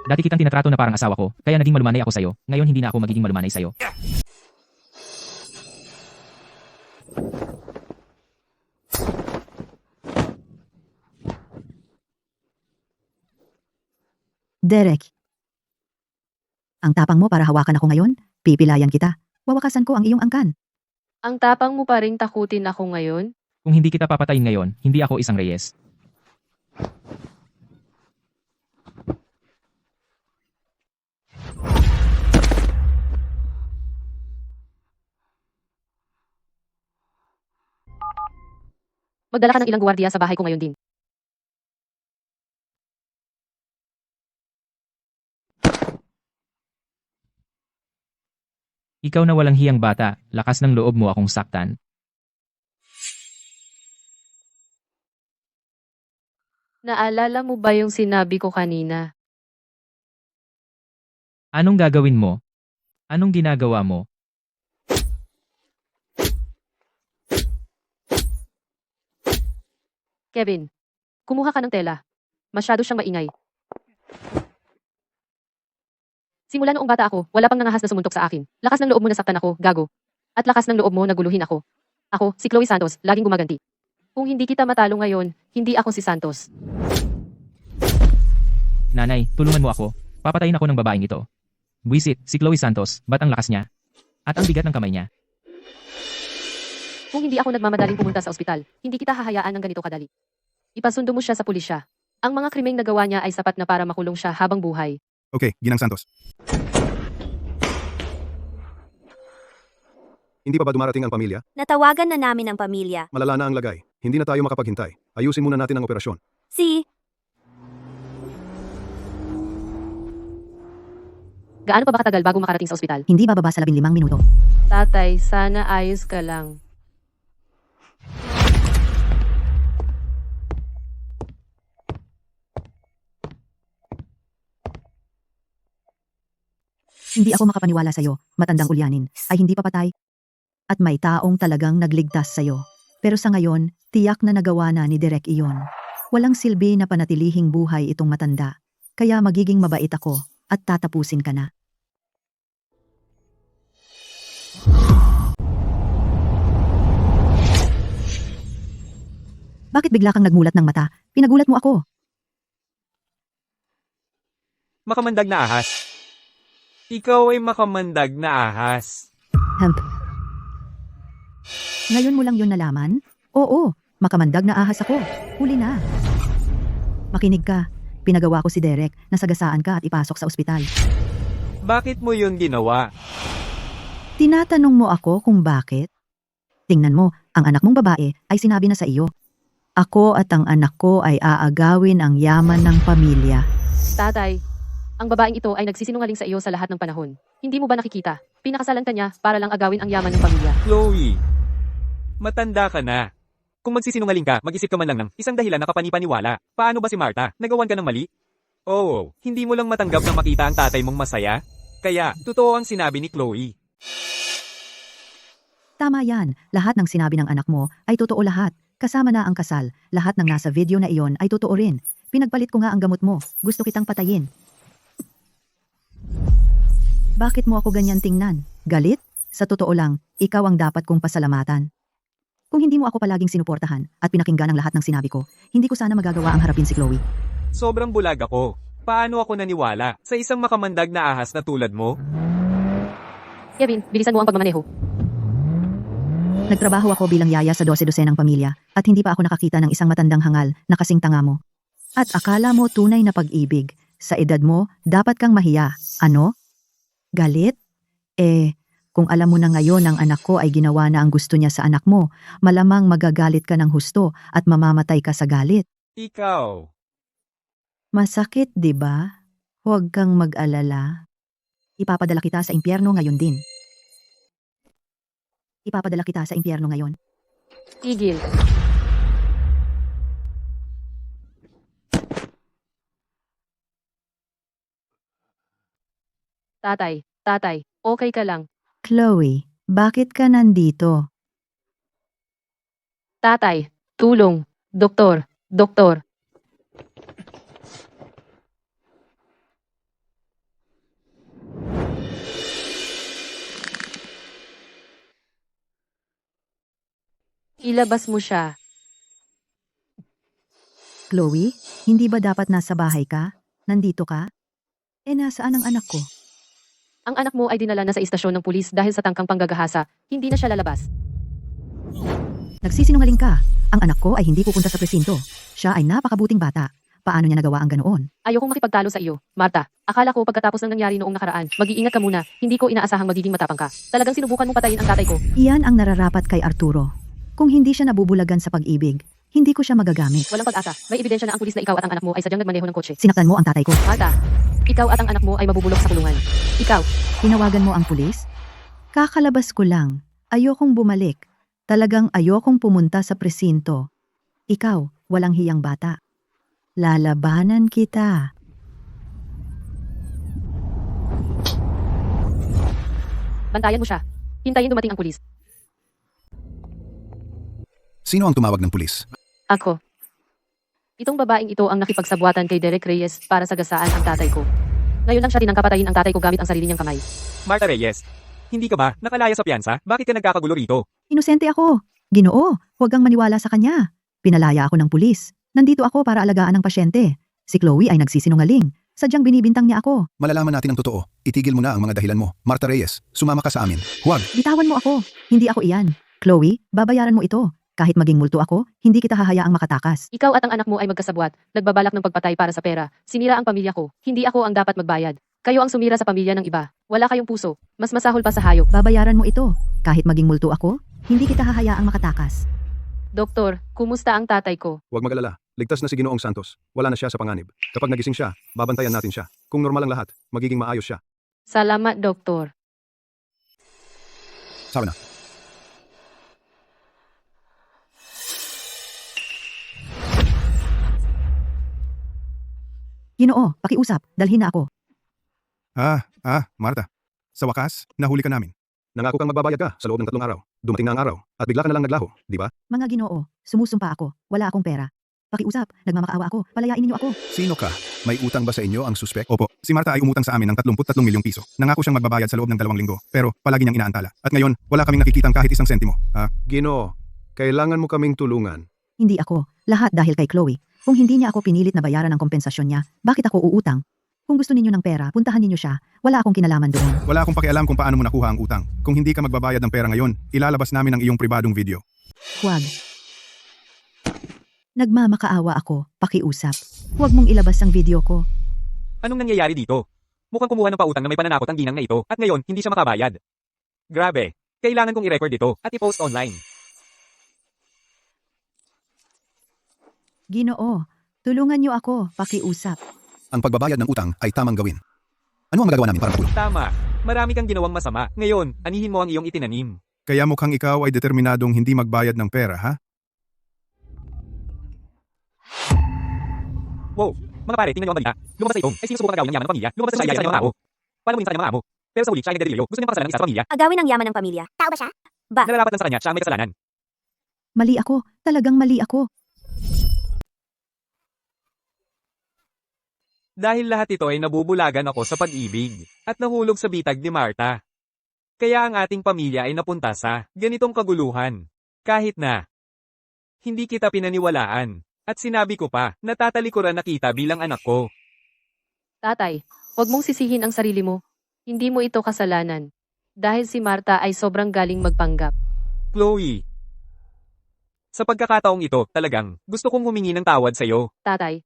Dati kitang tinatrato na parang asawa ko, kaya naging malumanay ako sa'yo. Ngayon hindi na ako magiging malumanay sa'yo. Derek. Ang tapang mo para hawakan ako ngayon, pipilayan kita. Wawakasan ko ang iyong angkan. Ang tapang mo pa ring takutin ako ngayon? Kung hindi kita papatayin ngayon, hindi ako isang Reyes. Magdala ka ng ilang guwardiya sa bahay ko ngayon din. Ikaw na walang hiyang bata, lakas ng loob mo akong saktan. Naalala mo ba yung sinabi ko kanina? Anong gagawin mo? Anong ginagawa mo? Kevin, kumuha ka ng tela. Masyado siyang maingay. Simula noong bata ako, wala pang nangahas na sumuntok sa akin. Lakas ng loob mo nasaktan ako, gago. At lakas ng loob mo naguluhin ako. Ako, si Chloe Santos, laging gumaganti. Kung hindi kita matalo ngayon, hindi ako si Santos. Nanay, tulungan mo ako. Papatayin ako ng babaeng ito. Buisit, si Chloe Santos, ba't ang lakas niya? At ang bigat ng kamay niya? Kung hindi ako nagmamadaling pumunta sa ospital, hindi kita hahayaan ng ganito kadali. Ipasundo mo siya sa pulisya. Ang mga krimeng nagawa niya ay sapat na para makulong siya habang buhay. Okay, Ginang Santos. Hindi pa ba dumarating ang pamilya? Natawagan na namin ang pamilya. Malala na ang lagay. Hindi na tayo makapaghintay. Ayusin muna natin ang operasyon. Gaano pa ba katagal bago makarating sa ospital? Hindi bababa sa 15 minuto. Tatay, sana ayos ka lang. Hindi ako makapaniwala sa'yo, matandang ulyanin, ay hindi pa patay. At may taong talagang nagligtas sa'yo. Pero sa ngayon, tiyak na nagawa na ni Derek iyon. Walang silbi na panatilihing buhay itong matanda. Kaya magiging mabait ako at tatapusin ka na. Bakit bigla kang nagmulat ng mata? Pinagulat mo ako. Makamandag na ahas. Ikaw ay makamandag na ahas. Hemp. Ngayon mo lang yun nalaman? Oo, makamandag na ahas ako. Huli na. Makinig ka. Pinagawa ko si Derek na sagasaan ka at ipasok sa ospital. Bakit mo yun ginawa? Tinatanong mo ako kung bakit? Tingnan mo, ang anak mong babae ay sinabi na sa iyo. Ako at ang anak ko ay aagawin ang yaman ng pamilya. Tatay, ang babaeng ito ay nagsisinungaling sa iyo sa lahat ng panahon. Hindi mo ba nakikita? Pinakasalan ka niya para lang agawin ang yaman ng pamilya. Chloe, matanda ka na. Kung magsisinungaling ka, mag-isip ka man lang ng isang dahilan na kapanipaniwala. Paano ba si Marta? Nagawan ka ng mali? Oo, hindi mo lang matanggap na makita ang tatay mong masaya? Kaya, totoo ang sinabi ni Chloe. Tama yan, lahat ng sinabi ng anak mo ay totoo lahat. Kasama na ang kasal, lahat ng nasa video na iyon ay totoo rin. Pinagpalit ko nga ang gamot mo, gusto kitang patayin. Bakit mo ako ganyan tingnan? Galit? Sa totoo lang, ikaw ang dapat kong pasalamatan. Kung hindi mo ako palaging sinuportahan at pinakinggan ang lahat ng sinabi ko, hindi ko sana magagawa ang harapin si Chloe. Sobrang bulag ako. Paano ako naniwala sa isang makamandag na ahas na tulad mo? Kevin, bilisan mo ang pagmamaneho. Nagtrabaho ako bilang yaya sa 12-12 ng pamilya at hindi pa ako nakakita ng isang matandang hangal na kasing tanga mo. At akala mo tunay na pag-ibig. Sa edad mo, dapat kang mahiya. Ano? Galit? Kung alam mo na ngayon ang anak ko ay ginawa na ang gusto niya sa anak mo, malamang magagalit ka ng husto at mamamatay ka sa galit. Ikaw. Masakit, di ba? Huwag kang mag-alala. Ipapadala kita sa impyerno ngayon din. Ipapadala kita sa impyerno ngayon. Tigil. Tatay, okay ka lang. Chloe, bakit ka nandito? Tatay, tulong. Doktor. Ilabas mo siya. Chloe, hindi ba dapat nasa bahay ka? Nandito ka? Nasaan ang anak ko? Ang anak mo ay dinala na sa istasyon ng pulis dahil sa tangkang panggagahasa. Hindi na siya lalabas. Nagsisinungaling ka. Ang anak ko ay hindi pupunta sa presinto. Siya ay napakabuting bata. Paano niya nagawa ang ganoon? Ayokong makipagtalo sa iyo. Marta, akala ko pagkatapos ng nangyari noong nakaraan, mag-iingat ka muna. Hindi ko inaasahang magiging matapang ka. Talagang sinubukan mong patayin ang tatay ko. Iyan ang nararapat kay Arturo. Kung hindi siya nabubulagan sa pag-ibig, hindi ko siya magagamit. Walang pag-asa. May ebidensya na ang pulis na ikaw at ang anak mo ay sadyang nagmaneho ng kotse. Sinaktan mo ang tatay ko. Marta, ikaw at ang anak mo ay mabubulok sa kulungan. Ikaw, Tinawagan mo ang pulis? Kakalabas ko lang. Ayokong bumalik. Talagang ayokong pumunta sa presinto. Ikaw, walang hiyang bata. Lalabanan kita. bantayan mo siya. Hintayin dumating ang pulis. Sino ang tumawag ng pulis? Ako. Itong babaeng ito ang nakipagsabwatan kay Derek Reyes para sagasaan ang tatay ko. Ngayon lang siya tinangka patayin ang tatay ko gamit ang sarili niyang kamay. Marta Reyes, hindi ka ba nakalaya sa piyansa? Bakit ka nagkakagulo rito? Inosente ako. Ginoo, huwag kang maniwala sa kanya. Pinalaya ako ng pulis. Nandito ako para alagaan ang pasyente. Si Chloe ay nagsisinungaling. Sadyang binibintang niya ako. Malalaman natin ang totoo. Itigil mo na ang mga dahilan mo. Marta Reyes, sumama ka sa amin. Huwag. Bitawan mo ako. Hindi ako iyan. Chloe, babayaran mo ito. Kahit maging multo ako, hindi kita hahayaang makatakas. Ikaw at ang anak mo ay magkasabwat, nagbabalak ng pagpatay para sa pera. Sinira ang pamilya ko. Hindi ako ang dapat magbayad. Kayo ang sumira sa pamilya ng iba. Wala kayong puso. Mas masahol pa sa hayop. Babayaran mo ito. Kahit maging multo ako, hindi kita hahayaang makatakas. Doktor, kumusta ang tatay ko? Huwag mag-alala. Ligtas na si Ginoong Santos. Wala na siya sa panganib. Kapag nagising siya, babantayan natin siya. Kung normal ang lahat, magiging maayos siya. Salamat, Doktor. Sabi na. Ginoo, pakiusap. Dalhin na ako. Marta. Sa wakas, nahuli ka namin. Nangako kang magbabayad ka sa loob ng 3 araw. Dumating na ang araw, at bigla ka na lang naglaho, di ba? Mga Ginoo, sumusumpa ako. Wala akong pera. Pakiusap, nagmamakaawa ako. Palayain ninyo ako. Sino ka? May utang ba sa inyo ang suspek? Opo, si Marta ay umutang sa amin ng 33 milyong piso. Nangako siyang magbabayad sa loob ng 2 linggo, pero palagi niyang inaantala. At ngayon, wala kaming nakikitang kahit isang sentimo. Ginoo, kailangan mo kaming tulungan. Hindi ako. Lahat dahil kay Chloe. Kung hindi niya ako pinilit na bayaran ang kompensasyon niya, bakit ako uutang? Kung gusto ninyo ng pera, puntahan ninyo siya. Wala akong kinalaman doon. Wala akong pakialam kung paano mo nakuha ang utang. Kung hindi ka magbabayad ng pera ngayon, ilalabas namin ang iyong pribadong video. Huwag. Nagmamakaawa ako. Pakiusap. Huwag mong ilabas ang video ko. Anong nangyayari dito? Mukhang kumuha ng pautang na may pananakot ang ginang na ito at ngayon hindi siya makabayad. Grabe, kailangan kong i-record ito at i-post online. Ginoo, tulungan niyo ako, pakiusap. Ang pagbabayad ng utang ay tamang gawin. Ano ang magagawa namin para matulong? Tama, marami kang ginawang masama. Ngayon, anihin mo ang iyong itinanim. Kaya mukhang ikaw ay determinadong hindi magbayad ng pera, ha? Wow, mga pare, tingnan niyo ang balita. Lumabas sa ito, ay sinusubukan agawin ng yaman ng pamilya. Lumabas sa mga tao. Paano mo minsan ang mga amo? Pero sa huli, siya ay nagdedeliyo. Gusto niya makasalan ng isa sa pamilya. Agawin ang yaman ng pamilya. Tao ba siya? Ba? Nararapat lang sa kanya, siya ang may kasalanan. Mali ako, talagang mali ako. Dahil lahat ito ay nabubulagan ako sa pag-ibig at nahulog sa bitag ni Marta. Kaya ang ating pamilya ay napunta sa ganitong kaguluhan. Kahit na hindi kita pinaniwalaan at sinabi ko pa na tatalikuran na kita bilang anak ko. Tatay, huwag mong sisihin ang sarili mo. Hindi mo ito kasalanan. Dahil si Marta ay sobrang galing magpanggap. Chloe, sa pagkakataong ito, talagang gusto kong humingi ng tawad sa iyo. Tatay,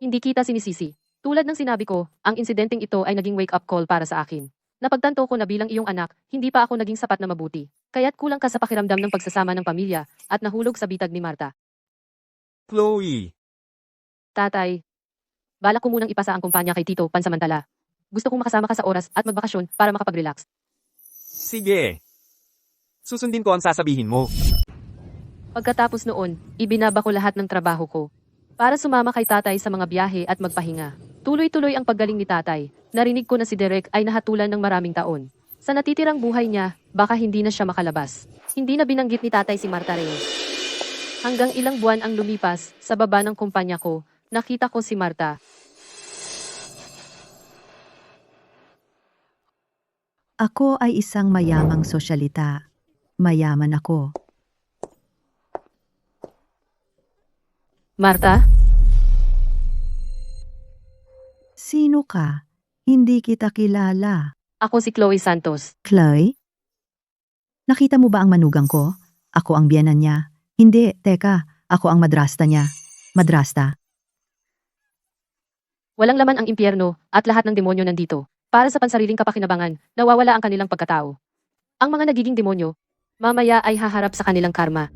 hindi kita sinisisi. Tulad ng sinabi ko, ang insidenteng ito ay naging wake-up call para sa akin. Napagtanto ko na bilang iyong anak, hindi pa ako naging sapat na mabuti. Kaya't kulang ka sa pakiramdam ng pagsasama ng pamilya at nahulog sa bitag ni Marta. Chloe, Tatay, balak ko munang ipasa ang kumpanya kay Tito pansamantala. Gusto kong makasama ka sa oras at magbakasyon para makapag-relax. sige. Susundin ko ang sasabihin mo. Pagkatapos noon, ibinaba ko lahat ng trabaho ko para sumama kay tatay sa mga biyahe at magpahinga. Tuloy-tuloy ang paggaling ni tatay. Narinig ko na si Derek ay nahatulan ng maraming taon. Sa natitirang buhay niya, baka hindi na siya makalabas. Hindi na binanggit ni tatay si Marta Reyes. Hanggang ilang buwan ang lumipas, sa baba ng kumpanya ko, nakita ko si Marta. Ako ay isang mayamang sosyalita. Mayaman ako. Marta? Sino ka? Hindi kita kilala. Ako si Chloe Santos. Chloe? Nakita mo ba ang manugang ko? Ako ang biyenan niya. Hindi, teka. Ako ang madrasta niya. Madrasta. Walang laman ang impyerno at lahat ng demonyo nandito. Para sa pansariling kapakinabangan, nawawala ang kanilang pagkatao. Ang mga nagiging demonyo, mamaya ay haharap sa kanilang karma.